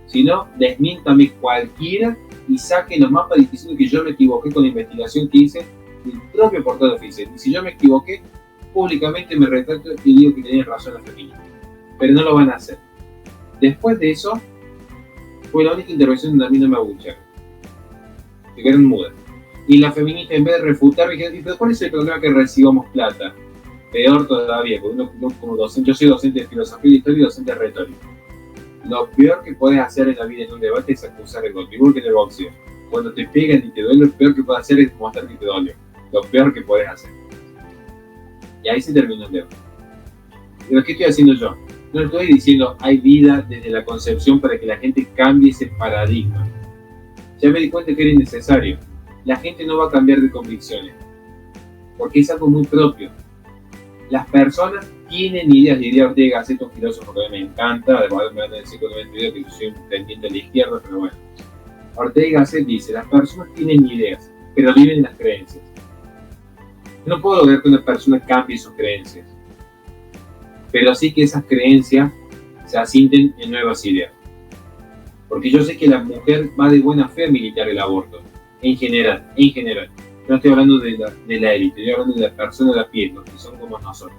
Si no, desmiéntame cualquiera y saquen los mapas diciendo que yo me equivoqué con la investigación que hice del propio portal oficial. Y si yo me equivoqué, públicamente me retracto y digo que tenían razón las feministas. Pero no lo van a hacer. Después de eso, fue la única intervención donde a mí no me abuchearon. Se quedaron mudas. Y la feminista, en vez de refutar, me dijeron, ¿pero cuál es el problema que recibamos plata? Peor todavía, porque uno como docente, yo soy docente de filosofía y historia y docente de retórica. Lo peor que puedes hacer en la vida en un debate es acusar el golpe, igual que en el boxeo. Cuando te pegan y te duele, lo peor que puedes hacer es mostrar que te dolió. Lo peor que puedes hacer. Y ahí se terminó el debate. Pero ¿qué estoy haciendo yo? No estoy diciendo hay vida desde la concepción para que la gente cambie ese paradigma. Ya me di cuenta que era innecesario. La gente no va a cambiar de convicciones, porque es algo muy propio. Las personas tienen ideas, diría Ortega Gasset, un filósofo que me encanta, además me van a decir cuando me video que yo soy un tendiente de la izquierda, pero bueno. Ortega Gasset dice, las personas tienen ideas, pero viven en las creencias. No puedo lograr que una persona cambie sus creencias, pero sí que esas creencias se asienten en nuevas ideas. Porque yo sé que la mujer va de buena fe a militar el aborto, en general. No estoy hablando de la élite, estoy hablando de las personas de a pie, los que son como nosotros.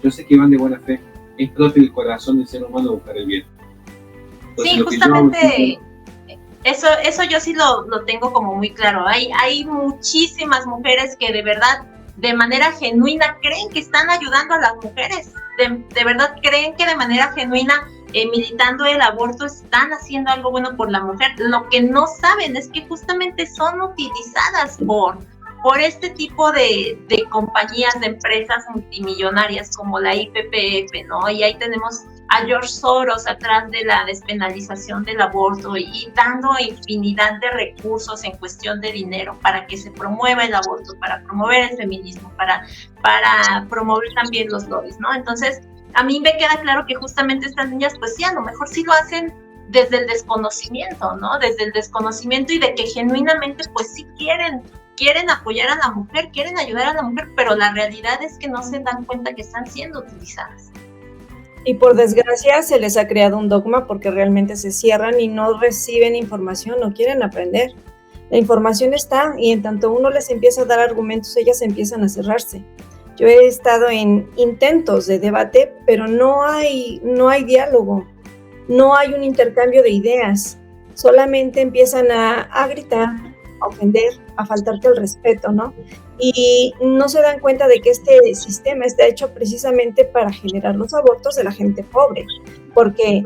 Yo sé que van de buena fe, es propio del corazón del ser humano buscar el bien. Entonces, sí, justamente eso yo sí lo tengo como muy claro. Hay muchísimas mujeres que de verdad, de manera genuina, creen que están ayudando a las mujeres. De verdad creen que de manera genuina, militando el aborto, están haciendo algo bueno por la mujer. Lo que no saben es que justamente son utilizadas por este tipo de compañías, de empresas multimillonarias como la IPPF, ¿no? Y ahí tenemos a George Soros atrás de la despenalización del aborto y dando infinidad de recursos en cuestión de dinero para que se promueva el aborto, para promover el feminismo, para promover también los lobbies, ¿no? Entonces, a mí me queda claro que justamente estas niñas, pues sí, a lo mejor sí lo hacen desde el desconocimiento, ¿no? Desde el desconocimiento y de que genuinamente, pues sí quieren apoyar a la mujer, quieren ayudar a la mujer, pero la realidad es que no se dan cuenta que están siendo utilizadas. Y por desgracia se les ha creado un dogma porque realmente se cierran y no reciben información, no quieren aprender. La información está y en tanto uno les empieza a dar argumentos, ellas empiezan a cerrarse. Yo he estado en intentos de debate, pero no hay diálogo, no hay un intercambio de ideas, solamente empiezan a gritar, a ofender, a faltarte el respeto, ¿no? Y no se dan cuenta de que este sistema está hecho precisamente para generar los abortos de la gente pobre, porque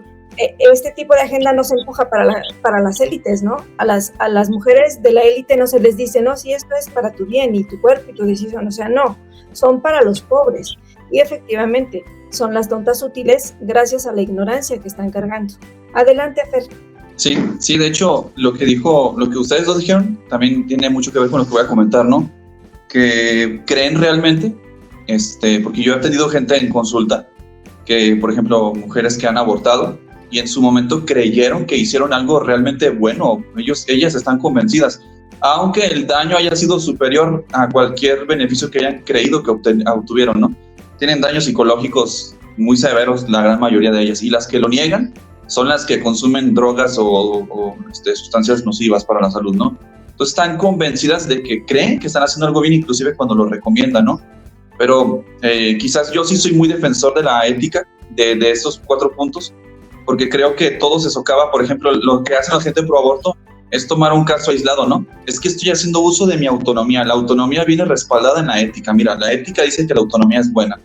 este tipo de agenda no se empuja para las élites, ¿no? A las mujeres de la élite no se les dice, no, si esto es para tu bien y tu cuerpo y tu decisión, o sea, no, son para los pobres. Y efectivamente, son las tontas útiles gracias a la ignorancia que están cargando. Adelante, Fer. Sí, de hecho, lo que ustedes dos dijeron también tiene mucho que ver con lo que voy a comentar, ¿no? Que creen realmente, porque yo he tenido gente en consulta, que, por ejemplo, mujeres que han abortado y en su momento creyeron que hicieron algo realmente bueno, ellas están convencidas, aunque el daño haya sido superior a cualquier beneficio que hayan creído que obtuvieron, ¿no? Tienen daños psicológicos muy severos la gran mayoría de ellas, y las que lo niegan son las que consumen drogas o sustancias nocivas para la salud, ¿no? Entonces están convencidas de que creen que están haciendo algo bien, inclusive cuando lo recomiendan, ¿no? Pero quizás yo sí soy muy defensor de la ética de estos 4 puntos, porque creo que todo se socava. Por ejemplo, lo que hace la gente pro aborto es tomar un caso aislado, ¿no? Es que estoy haciendo uso de mi autonomía. La autonomía viene respaldada en la ética. Mira, la ética dice que la autonomía es buena,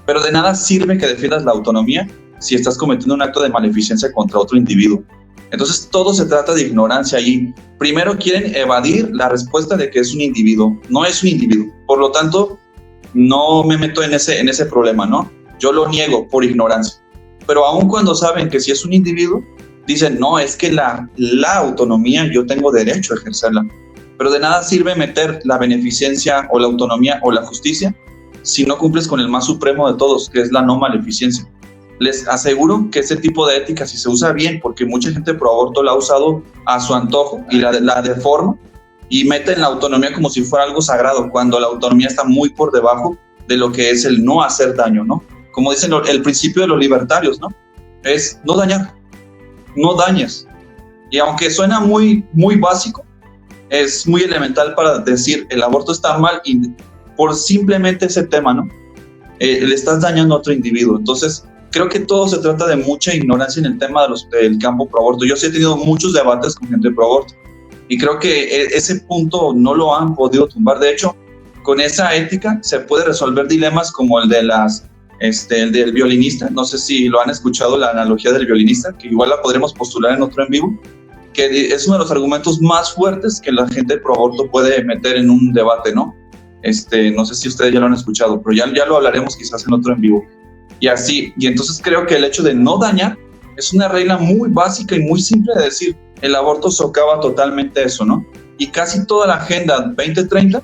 pero de nada sirve que defiendas la autonomía si estás cometiendo un acto de maleficencia contra otro individuo. Entonces todo se trata de ignorancia y primero quieren evadir la respuesta de que es un individuo. No es un individuo, por lo tanto no me meto en ese problema, ¿no? Yo lo niego por ignorancia, pero aun cuando saben que si es un individuo, dicen, no, es que la autonomía yo tengo derecho a ejercerla, pero de nada sirve meter la beneficencia o la autonomía o la justicia si no cumples con el más supremo de todos, que es la no maleficencia. Les aseguro que ese tipo de ética, si se usa bien, porque mucha gente pro aborto la ha usado a su antojo y la deforma, y meten la autonomía como si fuera algo sagrado, cuando la autonomía está muy por debajo de lo que es el no hacer daño, ¿no? Como dicen el principio de los libertarios, ¿no? Es no dañar, no dañes. Y aunque suena muy, muy básico, es muy elemental para decir el aborto está mal y por simplemente ese tema, ¿no? Le estás dañando a otro individuo. Entonces, creo que todo se trata de mucha ignorancia en el tema del campo pro aborto. Yo sí he tenido muchos debates con gente pro aborto y creo que ese punto no lo han podido tumbar. De hecho, con esa ética se puede resolver dilemas como el de el del violinista. No sé si lo han escuchado, la analogía del violinista, que igual la podremos postular en otro en vivo, que es uno de los argumentos más fuertes que la gente pro aborto puede meter en un debate, ¿no? No sé si ustedes ya lo han escuchado, pero ya lo hablaremos quizás en otro en vivo. Y así, y entonces creo que el hecho de no dañar es una regla muy básica y muy simple de decir. El aborto socava totalmente eso, ¿no? Y casi toda la Agenda 2030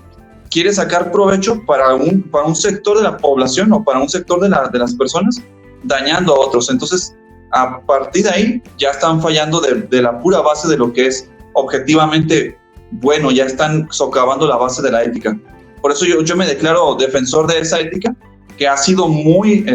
quiere sacar provecho para un sector de la población o para un sector de las personas, dañando a otros. Entonces, a partir de ahí, ya están fallando de la pura base de lo que es objetivamente bueno, ya están socavando la base de la ética. Por eso yo me declaro defensor de esa ética, que ha sido muy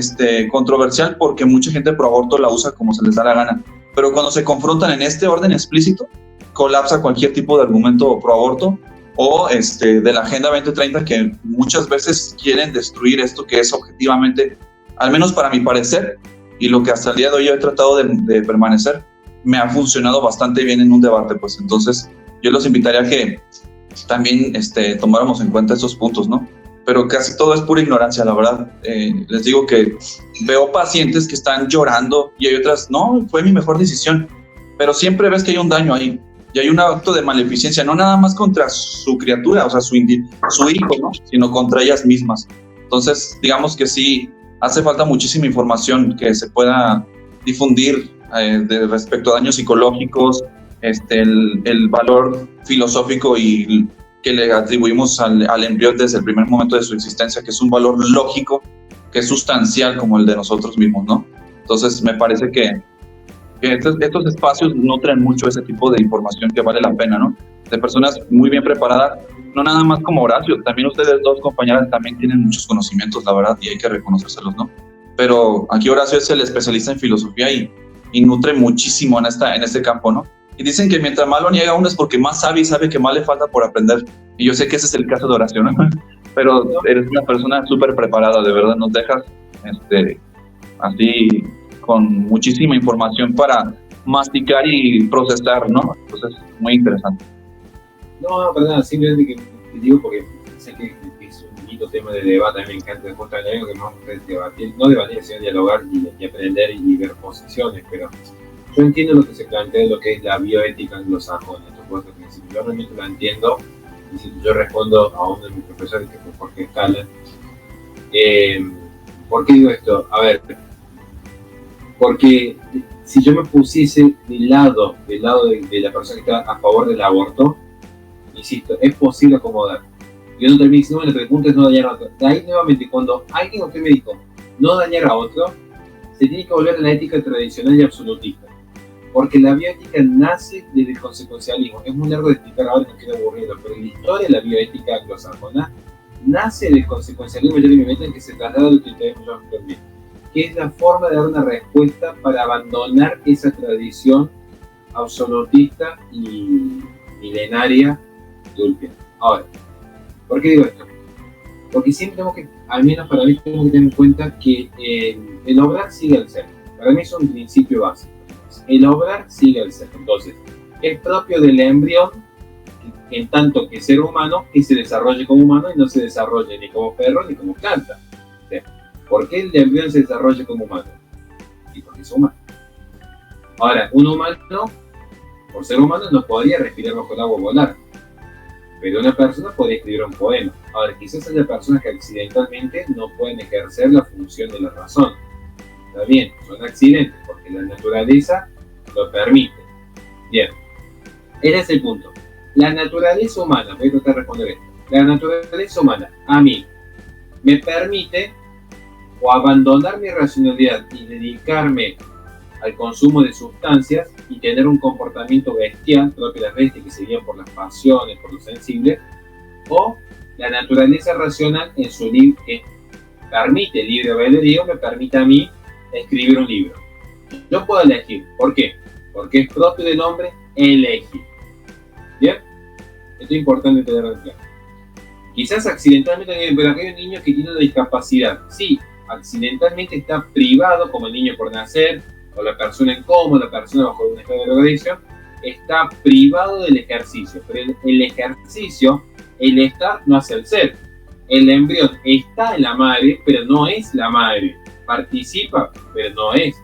controversial porque mucha gente pro aborto la usa como se les da la gana. Pero cuando se confrontan en este orden explícito, colapsa cualquier tipo de argumento pro aborto o de la Agenda 2030, que muchas veces quieren destruir esto que es objetivamente, al menos para mi parecer, y lo que hasta el día de hoy he tratado de permanecer, me ha funcionado bastante bien en un debate. Pues entonces yo los invitaría a que también tomáramos en cuenta esos puntos, ¿no? Pero casi todo es pura ignorancia, la verdad. Les digo que veo pacientes que están llorando y hay otras, no, fue mi mejor decisión, pero siempre ves que hay un daño ahí y hay un acto de maleficencia, no nada más contra su criatura, o sea, su hijo, ¿no? Sino contra ellas mismas. Entonces, digamos que sí, hace falta muchísima información que se pueda difundir respecto a daños psicológicos, el valor filosófico y que le atribuimos al embrión desde el primer momento de su existencia, que es un valor lógico, que es sustancial como el de nosotros mismos, ¿no? Entonces, me parece que estos espacios nutren mucho ese tipo de información que vale la pena, ¿no? De personas muy bien preparadas, no nada más como Horacio, también ustedes dos compañeras también tienen muchos conocimientos, la verdad, y hay que reconocérselos, ¿no? Pero aquí Horacio es el especialista en filosofía y nutre muchísimo en este campo, ¿no? Y dicen que mientras más lo niega uno es porque más sabe y sabe que más le falta por aprender. Y yo sé que ese es el caso de Horacio, ¿no? Pero eres una persona súper preparada, de verdad. Nos dejas así con muchísima información para masticar y procesar, ¿no? Entonces, muy interesante. No, perdón, simplemente que te digo porque sé que es un bonito tema de debate. A mí me encanta justamente algo que más me gusta debatir, no debatir, sino dialogar y aprender y ver posiciones, pero yo entiendo lo que se plantea de lo que es la bioética anglosajona. Si yo realmente lo entiendo, y si yo respondo a uno de mis profesores, que fue Jorge Scala, ¿por qué digo esto? A ver, porque si yo me pusiese del lado de la persona que está a favor del aborto, insisto, es posible acomodar. Yo no termino diciendo, bueno, pero el punto es no dañar a otro. De ahí nuevamente, cuando alguien, usted me dijo, no dañar a otro, se tiene que volver a la ética tradicional y absolutista. Porque la bioética nace desde el consecuencialismo. Es muy largo de explicar ahora, no quiero aburrirlo, pero la historia de la bioética anglosajona nace del consecuencialismo de Jeremy Bentham, que se traslada al utilitarismo de John Stuart Mill, que es la forma de dar una respuesta para abandonar esa tradición absolutista y milenaria de Ulpian. Ahora, ¿por qué digo esto? Porque siempre tenemos que, al menos para mí, tenemos que tener en cuenta que el obrar sigue al ser. Para mí es un principio básico. El obrar sigue al ser. Entonces, es propio del embrión, en tanto que ser humano, que se desarrolle como humano y no se desarrolle ni como perro ni como planta. ¿Por qué el embrión se desarrolla como humano? Y porque es humano. Ahora, un humano, por ser humano, no podría respirar bajo el agua o volar. Pero una persona podría escribir un poema. Ahora, quizás haya personas que accidentalmente no pueden ejercer la función de la razón. Está bien, son accidentes, porque la naturaleza lo permite. Bien, ese es el punto. La naturaleza humana, voy a tratar de responder esto. La naturaleza humana, a mí, me permite o abandonar mi racionalidad y dedicarme al consumo de sustancias y tener un comportamiento bestial, propio de las bestias que se guían por las pasiones, por lo sensible, o la naturaleza racional en su libro, que permite el libre albedrío, me permite a mí escribir un libro. Yo puedo elegir. ¿Por qué? Porque es propio del hombre elegir. ¿Bien? Esto es importante tenerlo en claro. Quizás accidentalmente, pero aquí hay un niño que tiene una discapacidad. Sí, accidentalmente está privado, como el niño por nacer, o la persona en coma, la persona bajo un estado de drogadicción, está privado del ejercicio. Pero el ejercicio, el estar, no hace el ser. El embrión está en la madre, pero no es la madre. Participa, pero no es.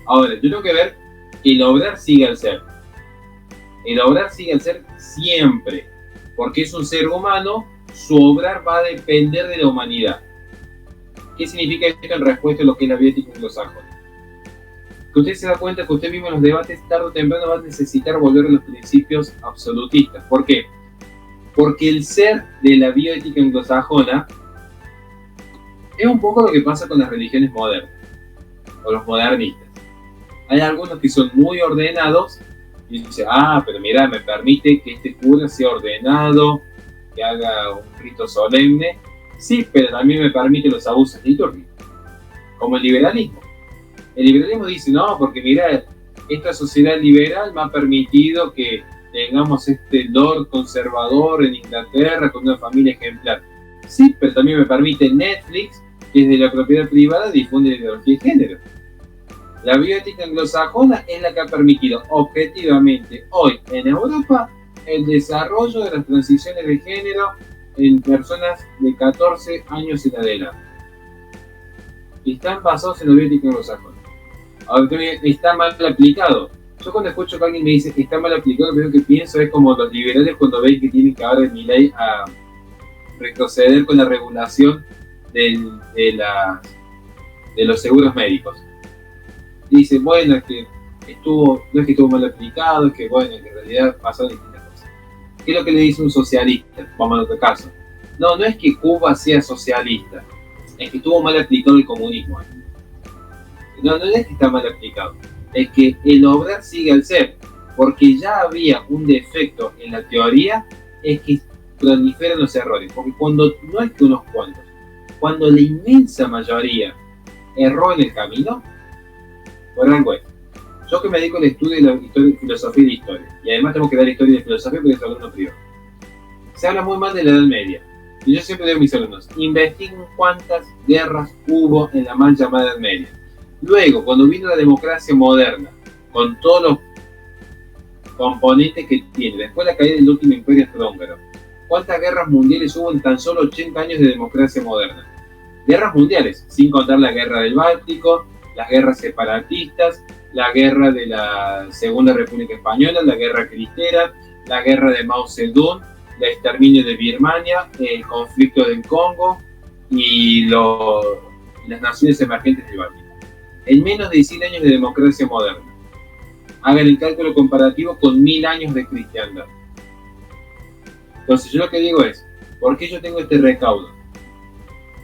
Ahora, yo tengo que ver que el obrar sigue al ser. El obrar sigue al ser siempre. Porque es un ser humano, su obrar va a depender de la humanidad. ¿Qué significa esto en respuesta a lo que es la bioética anglosajona? Que usted se da cuenta que usted mismo en los debates tarde o temprano va a necesitar volver a los principios absolutistas. ¿Por qué? Porque el ser de la bioética anglosajona es un poco lo que pasa con las religiones modernas, o los modernistas. Hay algunos que son muy ordenados y dicen, pero mira, me permite que este cura sea ordenado, que haga un rito solemne. Sí, pero también me permite los abusos litúrgicos, como el liberalismo. El liberalismo dice, no, porque mira, esta sociedad liberal me ha permitido que tengamos este lord conservador en Inglaterra con una familia ejemplar. Sí, pero también me permite Netflix, que es de la propiedad privada, difunde la ideología de género. La bioética anglosajona es la que ha permitido objetivamente hoy en Europa el desarrollo de las transiciones de género en personas de 14 años en adelante. Y están basados en la bioética anglosajona. Ahora también está mal aplicado. Yo cuando escucho que alguien me dice que está mal aplicado, lo primero que pienso es como los liberales cuando ven que tienen que ahora en mi ley a retroceder con la regulación de los seguros médicos. Dice, bueno, es que no es que estuvo mal aplicado, es que bueno, que en realidad pasaron distintas cosas. ¿Qué es lo que le dice un socialista? Vamos a otro caso. No es que Cuba sea socialista, es que estuvo mal aplicado el comunismo. No es que está mal aplicado, es que el obrar sigue al ser, porque ya había un defecto en la teoría, es que proliferan los errores, porque cuando no es que unos cuantos, cuando la inmensa mayoría erró en el camino, por algo es. Yo que me dedico al estudio de la historia, filosofía y de historia, y además tengo que dar historia de filosofía porque es alumno privado. Se habla muy mal de la Edad Media, y yo siempre digo a mis alumnos, investiguen cuántas guerras hubo en la mal llamada Edad Media. Luego, cuando vino la democracia moderna, con todos los componentes que tiene, después la caída del último imperio austrohúngaro, ¿cuántas guerras mundiales hubo en tan solo 80 años de democracia moderna? Guerras mundiales, sin contar la guerra del Báltico, las guerras separatistas, la guerra de la Segunda República Española, la guerra cristera, la guerra de Mao Zedong, el exterminio de Birmania, el conflicto del Congo y las naciones emergentes del Báltico. En menos de 100 años de democracia moderna. Hagan el cálculo comparativo con 1000 años de cristiandad. Entonces yo lo que digo es, ¿por qué yo tengo este recaudo?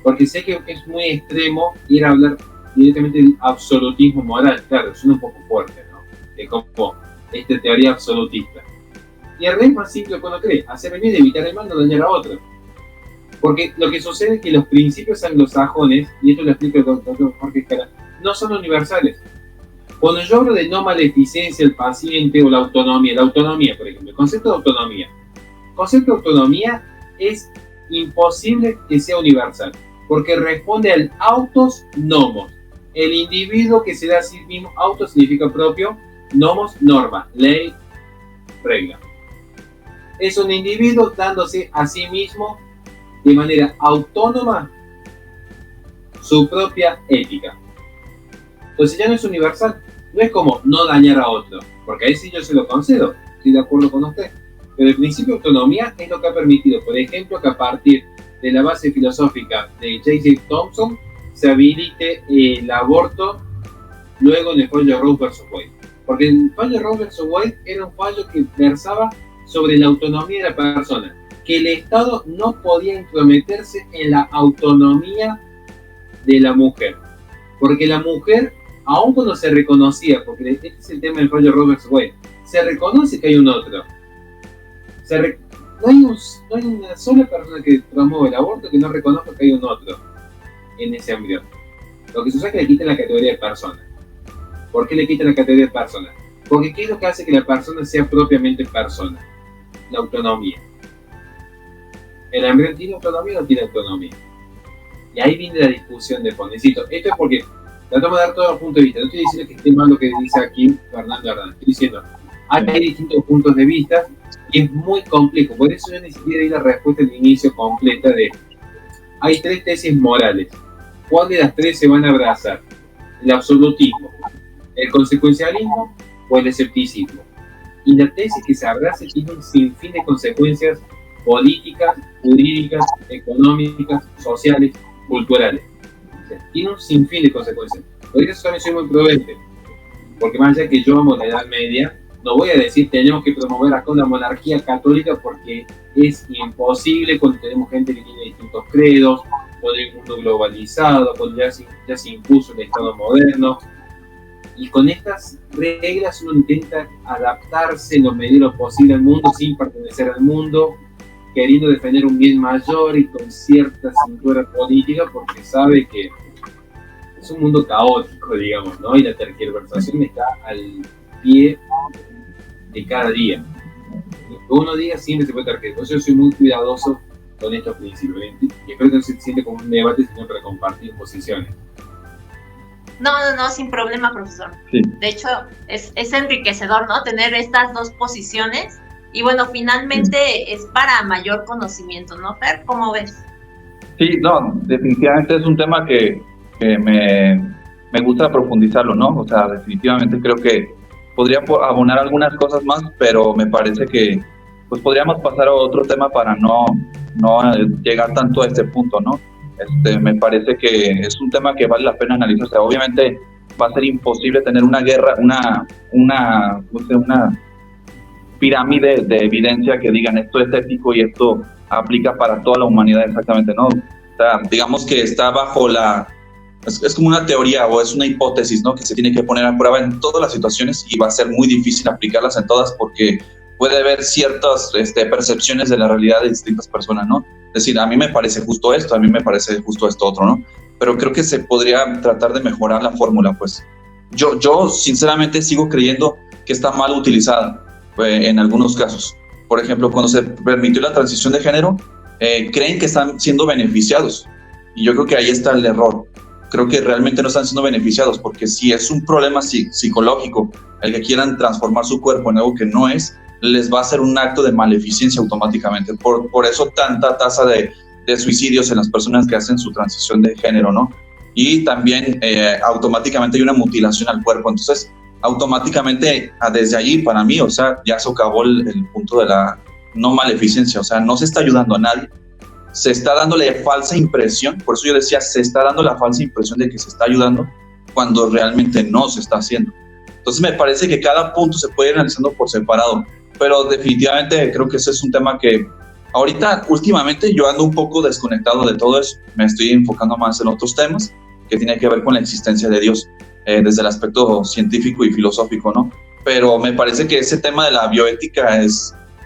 Porque sé que es muy extremo ir a hablar directamente del absolutismo moral. Claro, suena un poco fuerte, ¿no? Es como esta teoría absolutista. Y el rey es más simple cuando cree, hacer el bien, evitar el mal, no dañar a otro. Porque lo que sucede es que los principios anglosajones, y esto lo explica el doctor Jorge Escala, no son universales. Cuando yo hablo de no maleficencia al paciente o la autonomía, por ejemplo, el concepto de autonomía. El concepto de autonomía es imposible que sea universal, porque responde al autos nomos. El individuo que se da a sí mismo, auto significa propio, nomos, norma, ley, regla. Es un individuo dándose a sí mismo de manera autónoma su propia ética. Entonces ya no es universal, no es como no dañar a otro, porque ahí sí yo se lo concedo, estoy de acuerdo con usted. Pero el principio de autonomía es lo que ha permitido, por ejemplo, que a partir de la base filosófica de J.J. Thomson se habilite el aborto luego en el fallo Roe vs. Wade. Porque el fallo Roe vs. Wade era un fallo que versaba sobre la autonomía de la persona, que el Estado no podía intrometerse en la autonomía de la mujer, porque la mujer aún cuando se reconocía, porque este es el tema del rollo Roberts Wade, se reconoce que hay un otro. No hay una sola persona que promueve el aborto que no reconozca que hay un otro en ese embrión. Lo que sucede es que le quitan la categoría de persona. ¿Por qué le quitan la categoría de persona? Porque ¿qué es lo que hace que la persona sea propiamente persona? La autonomía. ¿El embrión tiene autonomía o no tiene autonomía? Y ahí viene la discusión de fondo. Esto es porque tratamos de dar todos los puntos de vista. No estoy diciendo que esté mal lo que dice aquí Fernando Hernández. Estoy diciendo, hay distintos puntos de vista y es muy complejo. Por eso yo ni siquiera di la respuesta al inicio completa de hay 3 tesis morales. ¿Cuál de las 3 se van a abrazar? El absolutismo, el consecuencialismo o el escepticismo. Y la tesis que se abrace tiene un sinfín de consecuencias políticas, jurídicas, económicas, sociales, culturales. O sea, tiene un sinfín de consecuencias. Por eso también soy muy prudente, porque más allá de que yo amo la Edad Media, no voy a decir tenemos que promover acá una monarquía católica porque es imposible cuando tenemos gente que tiene distintos credos, cuando hay un mundo globalizado, cuando ya se impuso el Estado moderno. Y con estas reglas uno intenta adaptarse en lo medida posible al mundo sin pertenecer al mundo, queriendo defender un bien mayor y con cierta cintura política porque sabe que es un mundo caótico, digamos, ¿no? Y la tergiversación está al pie de cada día. Lo que uno diga siempre se puede tergiversar. Yo soy muy cuidadoso con estos principios y espero que no se siente como un debate, sino para compartir posiciones. No, sin problema, profesor. Sí. De hecho, es enriquecedor, ¿no? Tener estas dos posiciones. Y bueno, finalmente es para mayor conocimiento, ¿no, Fer? ¿Cómo ves? Sí, no, definitivamente es un tema que me gusta profundizarlo, ¿no? O sea, definitivamente creo que podría abonar algunas cosas más, pero me parece que pues podríamos pasar a otro tema para no llegar tanto a este punto, ¿no? Me parece que es un tema que vale la pena analizar. O sea, obviamente va a ser imposible tener una guerra, una pirámide de evidencia que digan esto es ético y esto aplica para toda la humanidad exactamente, ¿no? O sea, digamos que está bajo es como una teoría o es una hipótesis, ¿no? Que se tiene que poner a prueba en todas las situaciones y va a ser muy difícil aplicarlas en todas porque puede haber ciertas percepciones de la realidad de distintas personas, ¿no? Es decir, a mí me parece justo esto, a mí me parece justo esto otro, ¿no? Pero creo que se podría tratar de mejorar la fórmula, pues. Yo sinceramente sigo creyendo que está mal utilizada en algunos casos. Por ejemplo, cuando se permitió la transición de género, creen que están siendo beneficiados. Y yo creo que ahí está el error. Creo que realmente no están siendo beneficiados, porque si es un problema psicológico, el que quieran transformar su cuerpo en algo que no es, les va a hacer un acto de maleficencia automáticamente. Por eso tanta tasa de suicidios en las personas que hacen su transición de género, ¿no? Y también automáticamente hay una mutilación al cuerpo. Entonces, automáticamente, desde allí, para mí, o sea, ya se acabó el punto de la no maleficencia. O sea, no se está ayudando a nadie. Se está dándole falsa impresión, por eso yo decía, se está dando la falsa impresión de que se está ayudando cuando realmente no se está haciendo. Entonces me parece que cada punto se puede ir analizando por separado, pero definitivamente creo que ese es un tema que ahorita, últimamente, yo ando un poco desconectado de todo eso, me estoy enfocando más en otros temas que tienen que ver con la existencia de Dios, desde el aspecto científico y filosófico, ¿no? Pero me parece que ese tema de la bioética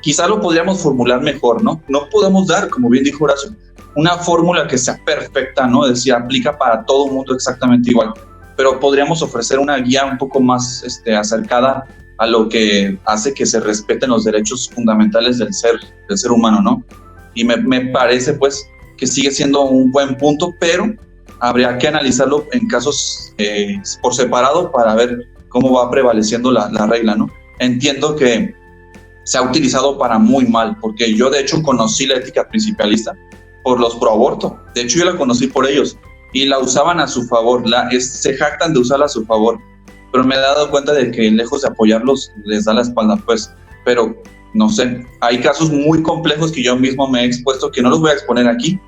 quizá lo podríamos formular mejor, ¿no? No podemos dar, como bien dijo Horacio, una fórmula que sea perfecta, ¿no? Es decir, aplica para todo el mundo exactamente igual, pero podríamos ofrecer una guía un poco más acercada a lo que hace que se respeten los derechos fundamentales del ser humano, ¿no? Y me parece, pues, que sigue siendo un buen punto, pero habría que analizarlo en casos por separado para ver cómo va prevaleciendo la regla, ¿no? Entiendo que se ha utilizado para muy mal, porque yo de hecho conocí la ética principalista por los pro aborto. De hecho yo la conocí por ellos y la usaban a su favor, se jactan de usarla a su favor, pero me he dado cuenta de que lejos de apoyarlos les da la espalda, pues. Pero no sé, hay casos muy complejos que yo mismo me he expuesto, que no los voy a exponer aquí,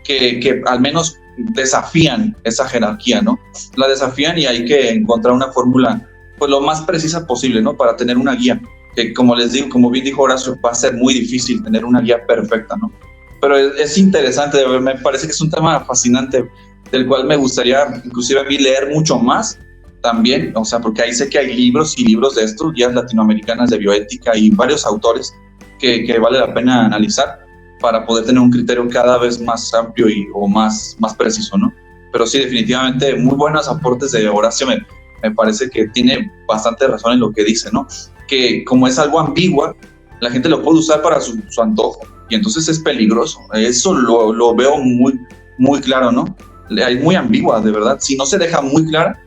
que al menos desafían esa jerarquía, ¿no? La desafían y hay que encontrar una fórmula pues lo más precisa posible, ¿no? Para tener una guía, que como les digo, como bien dijo Horacio, va a ser muy difícil tener una guía perfecta, ¿no? Pero es interesante, me parece que es un tema fascinante, del cual me gustaría inclusive a mí leer mucho más también, o sea, porque ahí sé que hay libros y libros de esto, guías latinoamericanas de bioética y varios autores que vale la pena analizar para poder tener un criterio cada vez más amplio o más preciso, ¿no? Pero sí, definitivamente, muy buenos aportes de Horacio, me parece que tiene bastante razón en lo que dice, ¿no? Que como es algo ambigua, la gente lo puede usar para su antojo, y entonces es peligroso. Eso lo veo muy, muy claro, ¿no? Es muy ambigua, de verdad. Si no se deja muy clara,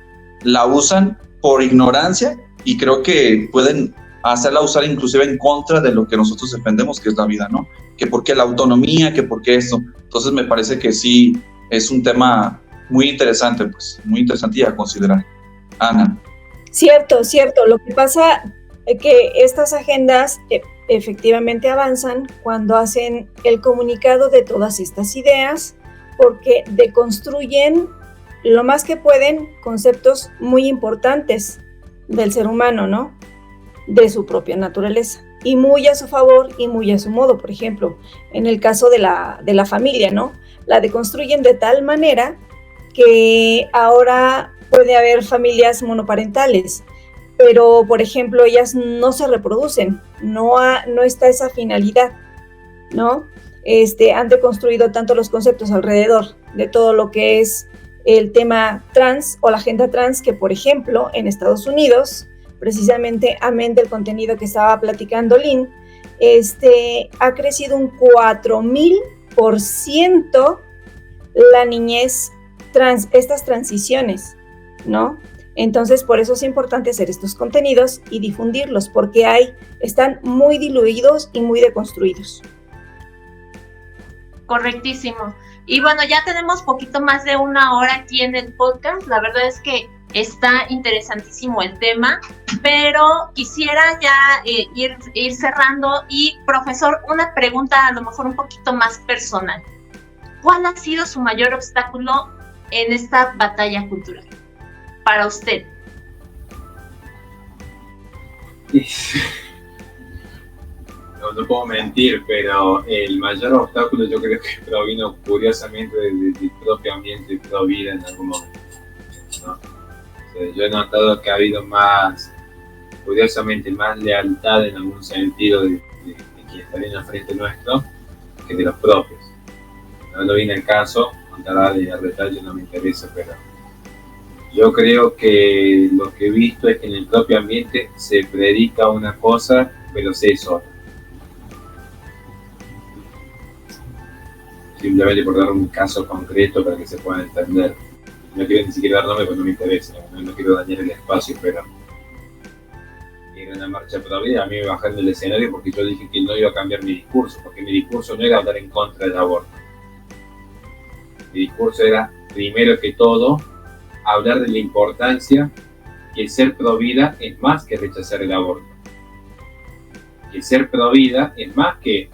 la usan por ignorancia y creo que pueden hacerla usar inclusive en contra de lo que nosotros defendemos, que es la vida, ¿no? Que por qué la autonomía, que por qué esto. Entonces me parece que sí es un tema muy interesante, pues, muy interesante y a considerar. Ana. Cierto. Lo que pasa es que estas agendas efectivamente avanzan cuando hacen el comunicado de todas estas ideas, porque deconstruyen lo más que pueden conceptos muy importantes del ser humano, ¿no? De su propia naturaleza, y muy a su favor y muy a su modo. Por ejemplo, en el caso de la familia, ¿no? La deconstruyen de tal manera que ahora puede haber familias monoparentales, pero, por ejemplo, ellas no se reproducen, no está esa finalidad, ¿no? Han deconstruido tanto los conceptos alrededor de todo lo que es el tema trans o la agenda trans, que, por ejemplo, en Estados Unidos, precisamente, amén del contenido que estaba platicando Lynn, ha crecido un 4000% la niñez trans, estas transiciones, ¿no? Entonces, por eso es importante hacer estos contenidos y difundirlos, porque están muy diluidos y muy deconstruidos. Correctísimo. Y bueno, ya tenemos poquito más de 1 hora aquí en el podcast. La verdad es que está interesantísimo el tema, pero quisiera ya ir cerrando. Y, profesor, una pregunta a lo mejor un poquito más personal. ¿Cuál ha sido su mayor obstáculo en esta batalla cultural para usted? No puedo mentir, pero el mayor obstáculo yo creo que provino curiosamente del propio ambiente pro vida en algún momento, ¿no? O sea, yo he notado que ha habido curiosamente más lealtad en algún sentido de quien está bien al frente nuestro que de los propios. No lo viene el caso, contará de detalle, no me interesa, pero yo creo que lo que he visto es que en el propio ambiente se predica una cosa, pero se es otra. Simplemente por dar un caso concreto para que se pueda entender. No quiero ni siquiera dar nombre porque no me interesa, no quiero dañar el espacio, pero era una marcha pro vida, a mí me bajaron del escenario porque yo dije que no iba a cambiar mi discurso, porque mi discurso no era hablar en contra del aborto. Mi discurso era, primero que todo, hablar de la importancia que ser pro vida es más que rechazar el aborto. Que ser pro vida es más que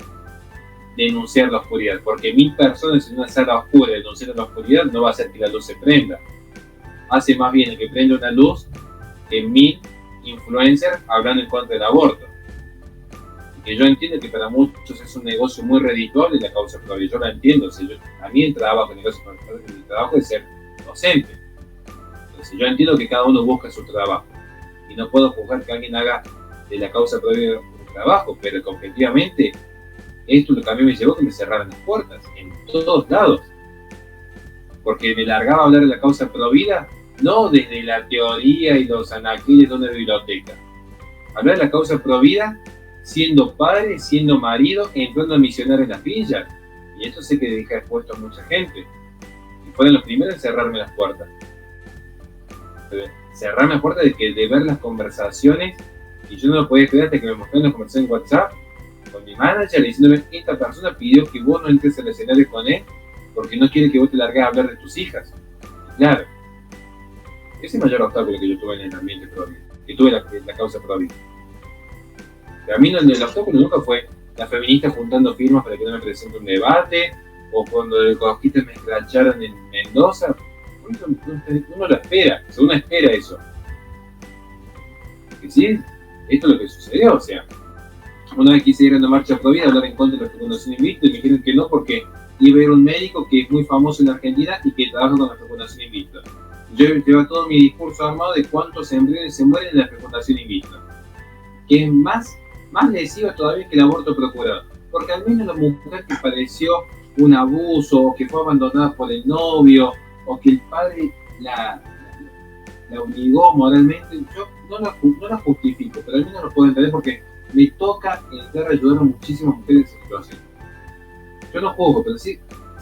denunciar la oscuridad, porque 1000 personas en una sala oscura denunciando la oscuridad no va a hacer que la luz se prenda. Hace más bien el que prende una luz que 1000 influencers hablando en contra del aborto. Y que yo entiendo que para muchos es un negocio muy redituable la causa pro vida, yo la entiendo. O sea, a mí el trabajo es ser docente. Entonces yo entiendo que cada uno busca su trabajo y no puedo juzgar que alguien haga de la causa pro vida un trabajo, pero que objetivamente esto lo que a mí me llevó que me cerraran las puertas en todos lados, porque me largaba a hablar de la causa pro vida no desde la teoría y los anaqueles de una biblioteca, hablar de la causa pro vida siendo padre, siendo marido, entrando a misionar en las villas, y esto sé que deja expuesto a mucha gente, y fueron los primeros en cerrarme las puertas. Cerrarme las puertas de ver las conversaciones, y yo no lo podía creer hasta que me mostraron una conversación en WhatsApp con mi manager diciéndome, esta persona pidió que vos no entres al escenario con él porque no quiere que vos te largues a hablar de tus hijas. Y claro, ese es el mayor obstáculo que yo tuve en el ambiente pro vida, que tuve la causa pro vida. Pero a mí el obstáculo nunca fue la feminista juntando firmas para que no me presente un debate, o cuando los cosquitos me escracharon en Mendoza. Uno lo espera, uno espera eso. Que sí, esto es lo que sucedió, o sea, una vez quise ir a una marcha pro vida a hablar en contra de la fecundación in vitro y me dijeron que no porque iba a ir un médico que es muy famoso en Argentina y que trabaja con la fecundación in vitro. Yo llevo todo mi discurso armado de cuántos embriones se mueren en la fecundación in vitro, que es más lesiva todavía que el aborto procurado, porque al menos la mujer que padeció un abuso, o que fue abandonada por el novio, o que el padre la obligó moralmente, yo no la justifico, pero al menos lo puedo entender porque me toca intentar ayudar a muchísimas mujeres en esa situación. Yo no juzgo, pero sí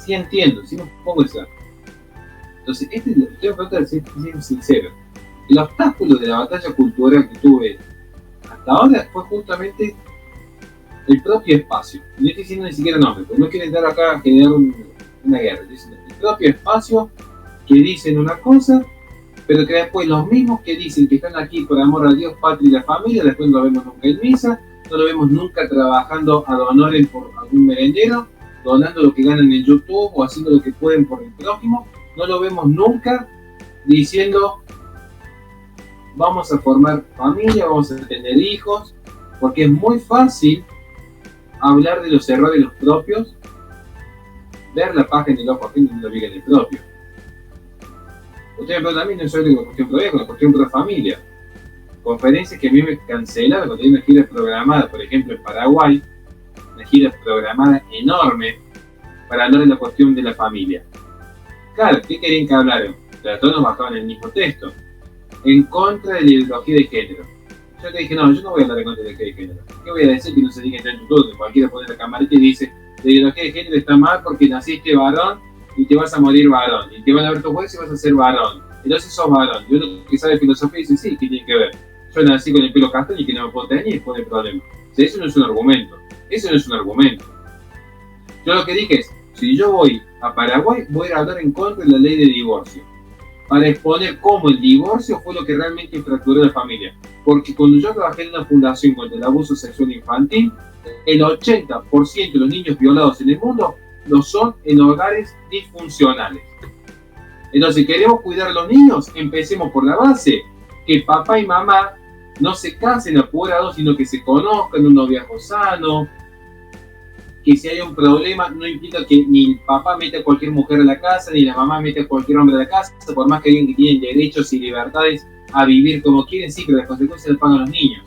entiendo, sí me pongo esa. Entonces, tengo que tratar de ser sincero. El obstáculo de la batalla cultural que tuve hasta ahora fue justamente el propio espacio. No estoy diciendo ni siquiera nombre, porque no quiero entrar acá a generar una guerra. El propio espacio que dicen una cosa, pero que después los mismos que dicen que están aquí por amor a Dios, patria y la familia, después no lo vemos nunca en misa, no lo vemos nunca trabajando ad honorem por algún merendero, donando lo que ganan en YouTube o haciendo lo que pueden por el prójimo. No lo vemos nunca diciendo vamos a formar familia, vamos a tener hijos, porque es muy fácil hablar de los errores de los propios, ver la paja en el ojo ajeno y no la viga en el propio. Ustedes me preguntan a mí, no soy de la cuestión propia, con la cuestión pro familia. Conferencias que a mí me cancelaron cuando hay una gira programada, por ejemplo en Paraguay, una gira programada enorme para hablar de la cuestión de la familia. Claro, ¿qué querían que hablaran? Todos nos bajaban el mismo texto, en contra de la ideología de género. Yo te dije, no, yo no voy a hablar en contra de la ideología de género. ¿Qué voy a decir que no se diga en YouTube? Cualquiera pone la camarita y dice, la ideología de género está mal porque naciste varón y te vas a morir varón, y te van a ver tus jueces y vas a ser varón. Entonces sos varón. Y uno que sabe filosofía dice, sí, ¿qué tiene que ver? Yo nací con el pelo castaño y que no me puedo tener y después no hay problema. O sea, eso no es un argumento. Eso no es un argumento. Yo lo que dije es, si yo voy a Paraguay, voy a hablar en contra de la ley de divorcio, para exponer cómo el divorcio fue lo que realmente fracturó la familia. Porque cuando yo trabajé en una fundación contra el abuso sexual infantil, el 80% de los niños violados en el mundo lo son en hogares disfuncionales. Entonces, si queremos cuidar a los niños, empecemos por la base, que papá y mamá no se casen apurados, sino que se conozcan, un noviazgo sano, que si hay un problema no implica que ni el papá mete a cualquier mujer a la casa, ni la mamá mete a cualquier hombre a la casa, por más que digan que tienen derechos y libertades a vivir como quieren, sí, pero las consecuencias las pagan los niños.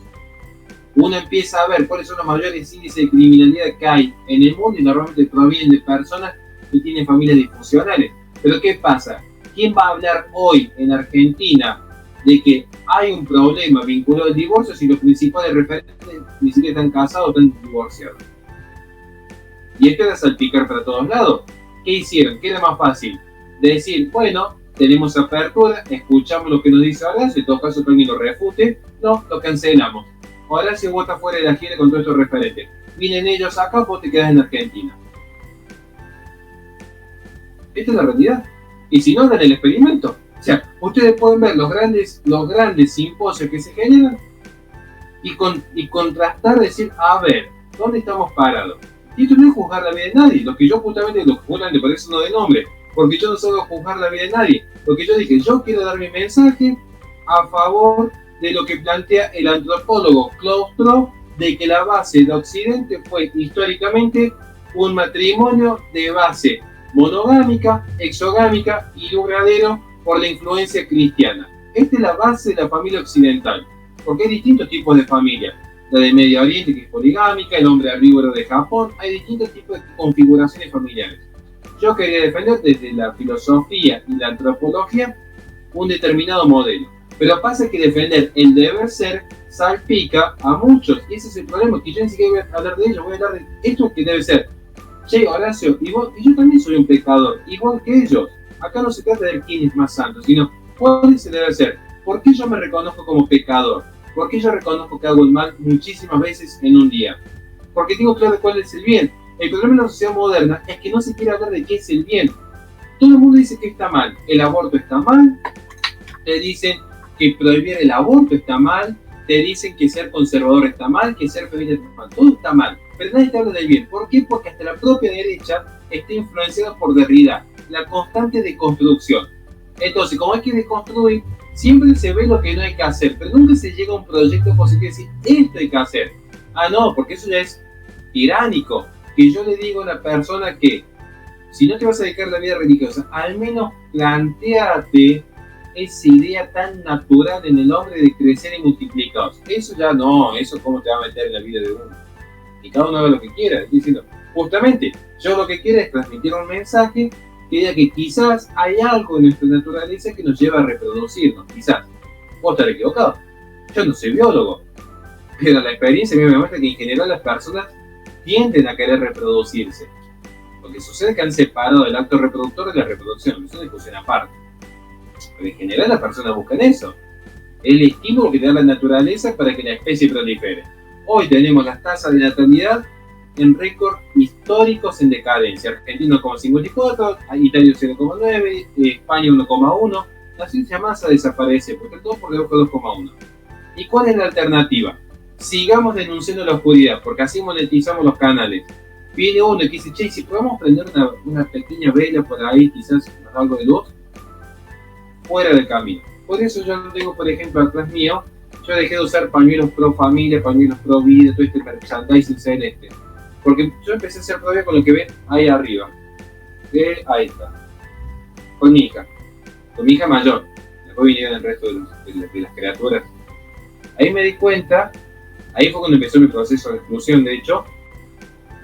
Uno empieza a ver cuáles son los mayores índices de criminalidad que hay en el mundo y normalmente provienen de personas que tienen familias disfuncionales. Pero ¿qué pasa? ¿Quién va a hablar hoy en Argentina de que hay un problema vinculado al divorcio si los principales referentes ni siquiera están casados o están divorciados? Y esto era salpicar para todos lados. ¿Qué hicieron? ¿Qué era más fácil? De decir, bueno, tenemos apertura, escuchamos lo que nos dice Horacio, en todo caso que alguien lo refute, no, lo cancelamos. Horacio vota fuera de la gira con todos estos referentes. Vienen ellos acá, vos te quedás en Argentina. Esta es la realidad. Y si no, hagan el experimento. O sea, ustedes pueden ver los grandes simposios que se generan y contrastar, decir, a ver, ¿dónde estamos parados? Y esto no es juzgar la vida de nadie. Lo que yo justamente, por eso no de nombre, porque yo no salgo a juzgar la vida de nadie. Lo que yo dije, yo quiero dar mi mensaje a favor de lo que plantea el antropólogo Claustro, de que la base de Occidente fue históricamente un matrimonio de base monogámica, exogámica y duradero por la influencia cristiana. Esta es la base de la familia occidental, porque hay distintos tipos de familia. La de Medio Oriente, que es poligámica, el hombre herbívoro de Japón, hay distintos tipos de configuraciones familiares. Yo quería defender desde la filosofía y la antropología un determinado modelo. Pero pasa que defender el deber ser salpica a muchos. Y ese es el problema, que yo ni siquiera voy a hablar de ello, voy a hablar de esto que debe ser. Che, Horacio, y yo también soy un pecador, igual que ellos. Acá no se trata de quién es más santo, sino cuál se debe ser. ¿Por qué yo me reconozco como pecador? ¿Por qué yo reconozco que hago el mal muchísimas veces en un día? Porque tengo claro cuál es el bien. El problema en la sociedad moderna es que no se quiere hablar de qué es el bien. Todo el mundo dice que está mal. El aborto está mal. Te dicen que prohibir el aborto está mal. Te dicen que ser conservador está mal, que ser feminista está mal. Todo está mal. Pero nadie te habla del bien. ¿Por qué? Porque hasta la propia derecha está influenciada por Derrida. La constante deconstrucción. Entonces, como hay que deconstruir, siempre se ve lo que no hay que hacer, pero nunca se llega a un proyecto positivo y decir, esto hay que hacer. Ah, no, porque eso ya es tiránico. Que yo le digo a una persona que, si no te vas a dedicar a la vida religiosa, al menos plantéate esa idea tan natural en el hombre de crecer y multiplicados. Eso ya no, eso cómo te va a meter en la vida de uno. Y cada uno haga lo que quiera. Estoy diciendo, justamente, yo lo que quiero es transmitir un mensaje que diga que quizás hay algo en nuestra naturaleza que nos lleva a reproducirnos, quizás. Vos estar equivocado. Yo no soy biólogo, pero la experiencia me muestra que en general las personas tienden a querer reproducirse. Lo que sucede es que han separado el acto reproductor de la reproducción, es una discusión aparte. Pero en general las personas buscan eso. El estímulo que te da la naturaleza para que la especie prolifere. Hoy tenemos las tasas de natalidad en récord históricos en decadencia. Argentina 1,54, Italia 0,9, España 1,1. La ciencia masa desaparece porque todo por debajo de 2,1. ¿Y cuál es la alternativa? Sigamos denunciando la oscuridad, porque así monetizamos los canales. Viene uno y dice, che, si podemos prender una pequeña vela por ahí, quizás algo de luz, fuera del camino. Por eso yo no tengo, por ejemplo, atrás mío, yo dejé de usar pañuelos pro familia, pañuelos pro vida, todo este merchandising celeste. Porque yo empecé a hacer todavía con lo que ven ahí arriba. Ahí está. Con mi hija mayor. Después vinieron el resto de las criaturas. Ahí me di cuenta, ahí fue cuando empezó mi proceso de exclusión, de hecho,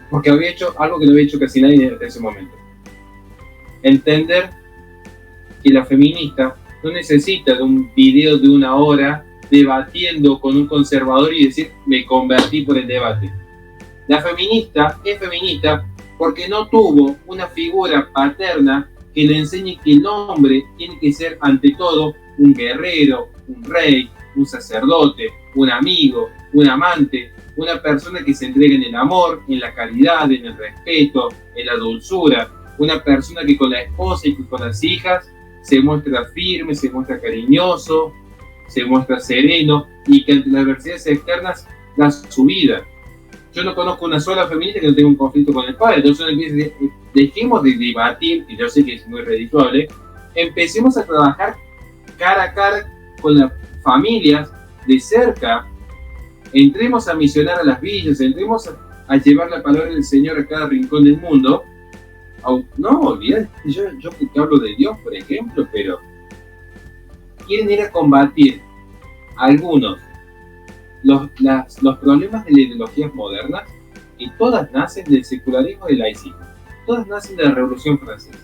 porque había hecho algo que no había hecho casi nadie hasta ese momento. Entender que la feminista no necesita de un video de 1 hora debatiendo con un conservador y decir, me convertí por el debate. La feminista es feminista porque no tuvo una figura paterna que le enseñe que el hombre tiene que ser ante todo un guerrero, un rey, un sacerdote, un amigo, un amante, una persona que se entrega en el amor, en la caridad, en el respeto, en la dulzura, una persona que con la esposa y con las hijas se muestra firme, se muestra cariñoso, se muestra sereno y que ante las adversidades externas da su vida. Yo no conozco una sola feminista que no tenga un conflicto con el padre, entonces dejemos de debatir, y yo sé que es muy redituable, empecemos a trabajar cara a cara con las familias de cerca, entremos a misionar a las villas, entremos a llevar la palabra del Señor a cada rincón del mundo. No, olvidate, yo que hablo de Dios, por ejemplo, pero quieren ir a combatir algunos los problemas de las ideologías modernas, y todas nacen del secularismo y del laicismo, todas nacen de la Revolución Francesa.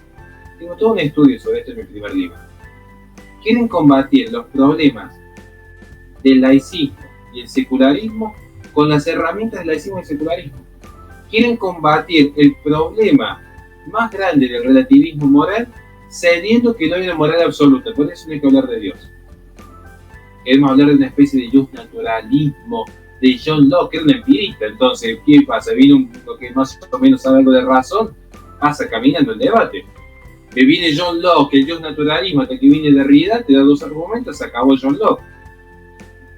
Tengo todo un estudio sobre esto en mi primer libro. Quieren combatir los problemas del laicismo y el secularismo con las herramientas del laicismo y el secularismo. Quieren combatir el problema más grande del relativismo moral, cediendo que no hay una moral absoluta. Por eso no hay que hablar de Dios. Queremos hablar de una especie de justnaturalismo de John Locke, que era un empirista. Entonces, ¿qué pasa? Viene uno que más o menos sabe algo de razón, pasa caminando el debate. Que viene John Locke, el justnaturalismo, hasta que viene Derrida, te da 2 argumentos, se acabó John Locke.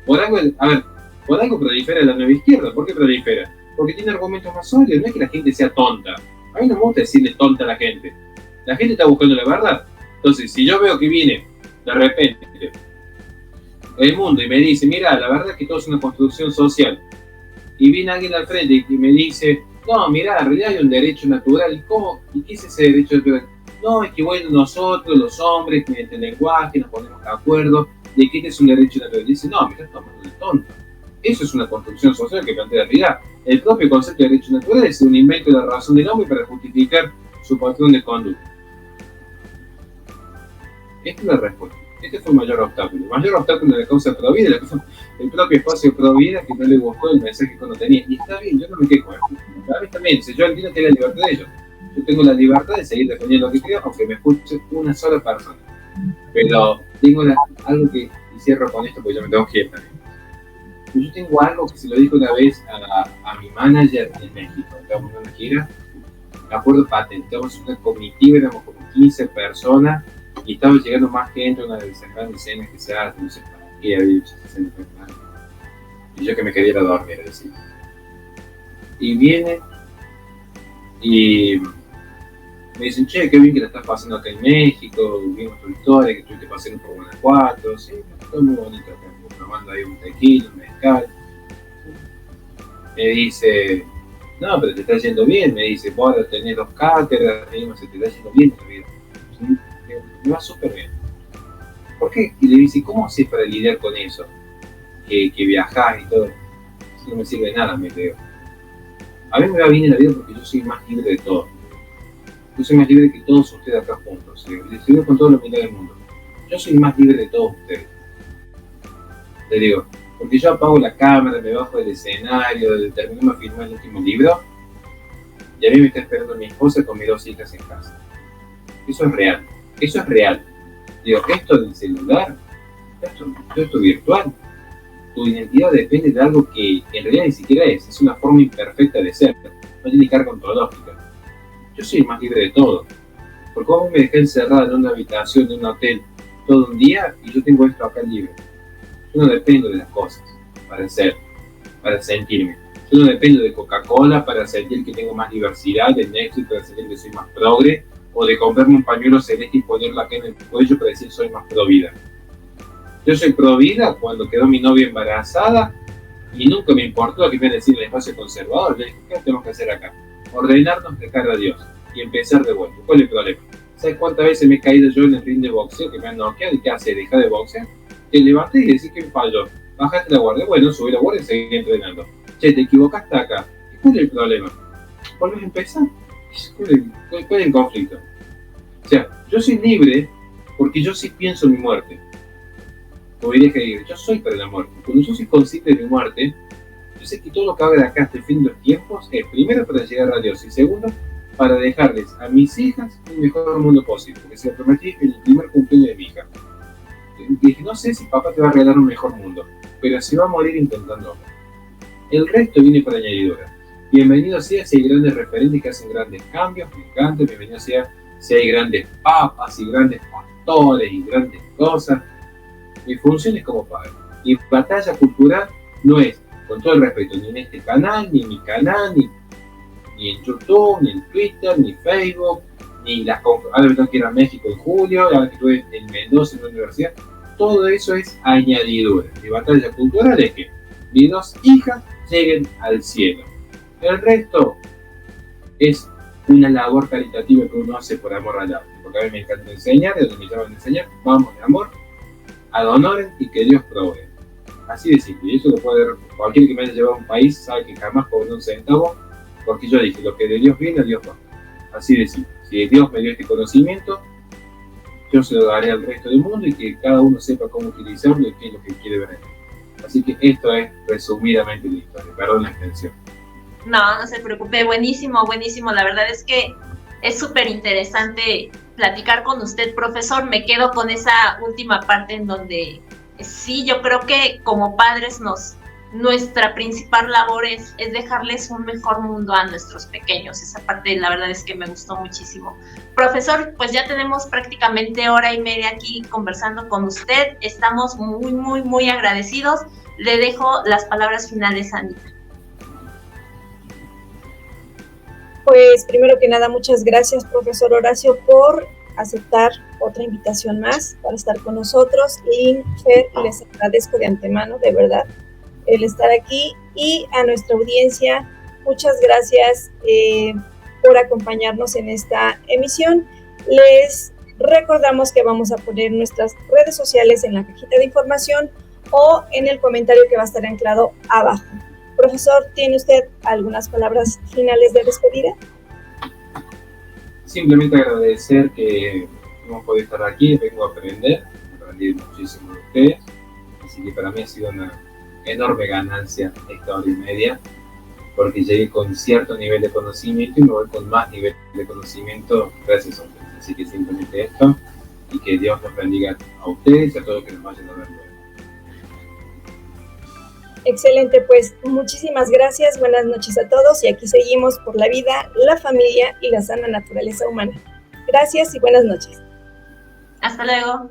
Por algo prolifera la nueva izquierda. ¿Por qué prolifera? Porque tiene argumentos más sólidos. No es que la gente sea tonta. A mí no me gusta decirle tonta a la gente. La gente está buscando la verdad. Entonces, si yo veo que viene de repente el mundo y me dice, mira, la verdad es que todo es una construcción social, y viene alguien al frente y me dice, no, mira, en realidad hay un derecho natural. ¿Y cómo? ¿Y qué es ese derecho natural? No, es que bueno, nosotros, los hombres, mediante el lenguaje, nos ponemos de acuerdo de que este es un derecho natural. Y dice, no, mira, estamos de tonto. Eso es una construcción social que plantea la realidad. El propio concepto de derecho natural es un invento de la razón del hombre para justificar su patrón de conducta. Esta es la respuesta. Este fue el mayor obstáculo. El mayor obstáculo de la causa pro vida, el propio espacio pro vida que no le gustó el mensaje que uno tenía. Y está bien, yo no me quejo. A mí también, yo entiendo que hay la libertad de ellos. Yo tengo la libertad de seguir defendiendo lo que creo, aunque me escuche una sola persona. Pero tengo algo que, y cierro con esto porque yo me tengo que ir también. Yo tengo algo que se lo dije una vez a mi manager en México. Estábamos en una gira, me acuerdo patente, estábamos en una comitiva, éramos como 15 personas, y estaba llegando más gente, una de esas grandes cenas que se hacen, no sé para qué había hecho esa cena. Y yo que me quería ir a dormir, decía. Y viene y me dicen, che, qué bien que la estás pasando acá en México, vimos tu historia, que estuviste pasando por Guanajuato, sí, todo muy bonito acá, tomando ahí un tequila, un mezcal. Me dice, no, pero te está yendo bien, me dice, vos ahora tenés 2 cátedras, se te está yendo bien en la vida. ¿Sí? Me va súper bien. ¿Por qué? Y le dice, ¿cómo haces para lidiar con eso? Que viajás y todo. Eso no me sirve de nada, me creo. A mí me va bien en la vida porque yo soy más libre de todo. Yo soy más libre que todos ustedes acá juntos. Les digo con toda la humildad del mundo. Yo soy más libre de todos ustedes. Le digo, porque yo apago la cámara, me bajo del escenario, termino de filmar el último libro, y a mí me está esperando mi esposa con mis 2 hijas en casa. Eso es real. Eso es real. Digo, esto del celular, esto virtual, tu identidad depende de algo que en realidad ni siquiera es una forma imperfecta de ser, no tiene carga ontológica. Yo soy más libre de todo, porque vos me dejé encerrada en una habitación de un hotel todo un día y yo tengo esto acá libre. Yo no dependo de las cosas para ser, para sentirme. Yo no dependo de Coca-Cola para sentir que tengo más diversidad, de Netflix para sentir que soy más progre, o de comprarme un pañuelo celeste y ponerlo acá en el cuello para decir soy más pro vida. Yo soy pro vida cuando quedó mi novia embarazada y nunca me importó lo que iban a decir en el espacio conservador. Le dije, ¿qué tenemos que hacer acá? Ordenarnos, dejar a Dios y empezar de vuelta. ¿Cuál es el problema? ¿Sabes cuántas veces me he caído yo en el ring de boxeo que me han noqueado? ¿Y qué hace? ¿Dejar de boxear? Te levanté y decís que me falló. Bajaste la guardia. Bueno, subí la guardia y seguí entrenando. Che, te equivocaste acá. ¿Cuál es el problema? ¿Volvés a empezar? ¿Cuál es el conflicto? O sea, yo soy libre porque yo sí pienso en mi muerte. Como diría que yo soy para la muerte. Cuando yo soy consciente de mi muerte, yo sé que todo lo que haga de acá hasta el fin de los tiempos es primero para llegar a Dios y segundo para dejarles a mis hijas un mejor mundo posible. Porque se lo prometí en el primer cumpleaños de mi hija. Dije, no sé si papá te va a regalar un mejor mundo, pero se va a morir intentándolo. El resto viene por añadidura. Bienvenido sea si hay grandes referentes que hacen grandes cambios, me encanta. Bienvenido sea si hay grandes papas y grandes pastores y grandes cosas. Mi función es como padre. Mi batalla cultural no es, con todo el respeto, ni en este canal, ni en mi canal, ni en YouTube, ni en Twitter, ni Facebook, ni las conferencias. Ahora me tengo que ir a México en julio, ahora que estuve en Mendoza en la universidad. Todo eso es añadidura. Mi batalla cultural es que mis 2 hijas lleguen al cielo. El resto es una labor caritativa que uno hace por amor al arte. Porque a mí me encanta enseñar, de donde me llaman a enseñar, vamos de amor, ad honorem y que Dios provee. Así de simple. Y eso lo puede ver cualquiera que me haya llevado a un país, sabe que jamás cobré un centavo, porque yo dije, lo que de Dios viene, a Dios va. Así de simple. Si Dios me dio este conocimiento, yo se lo daré al resto del mundo y que cada uno sepa cómo utilizarlo y qué es lo que quiere ver en él. Así que esto es resumidamente la historia. Perdón la extensión. No, no se preocupe, buenísimo, buenísimo. La verdad es que es súper interesante platicar con usted, profesor. Me quedo con esa última parte en donde sí, yo creo que como padres nuestra principal labor es dejarles un mejor mundo a nuestros pequeños. Esa parte la verdad es que me gustó muchísimo. Profesor, pues ya tenemos prácticamente 1:30 aquí conversando con usted. Estamos muy, muy, muy agradecidos. Le dejo las palabras finales a Anita. Pues primero que nada, muchas gracias, profesor Horacio, por aceptar otra invitación más para estar con nosotros. Y Fer, les agradezco de antemano, de verdad, el estar aquí. Y a nuestra audiencia, muchas gracias por acompañarnos en esta emisión. Les recordamos que vamos a poner nuestras redes sociales en la cajita de información o en el comentario que va a estar anclado abajo. Profesor, ¿tiene usted algunas palabras finales de despedida? Simplemente agradecer que hemos podido estar aquí, vengo a aprendí muchísimo de ustedes, así que para mí ha sido una enorme ganancia esta 1:30, porque llegué con cierto nivel de conocimiento y me voy con más nivel de conocimiento gracias a ustedes. Así que simplemente esto, y que Dios los bendiga a ustedes y a todos los que nos vayan a ver luego. Excelente, pues muchísimas gracias, buenas noches a todos y aquí seguimos por la vida, la familia y la sana naturaleza humana. Gracias y buenas noches. Hasta luego.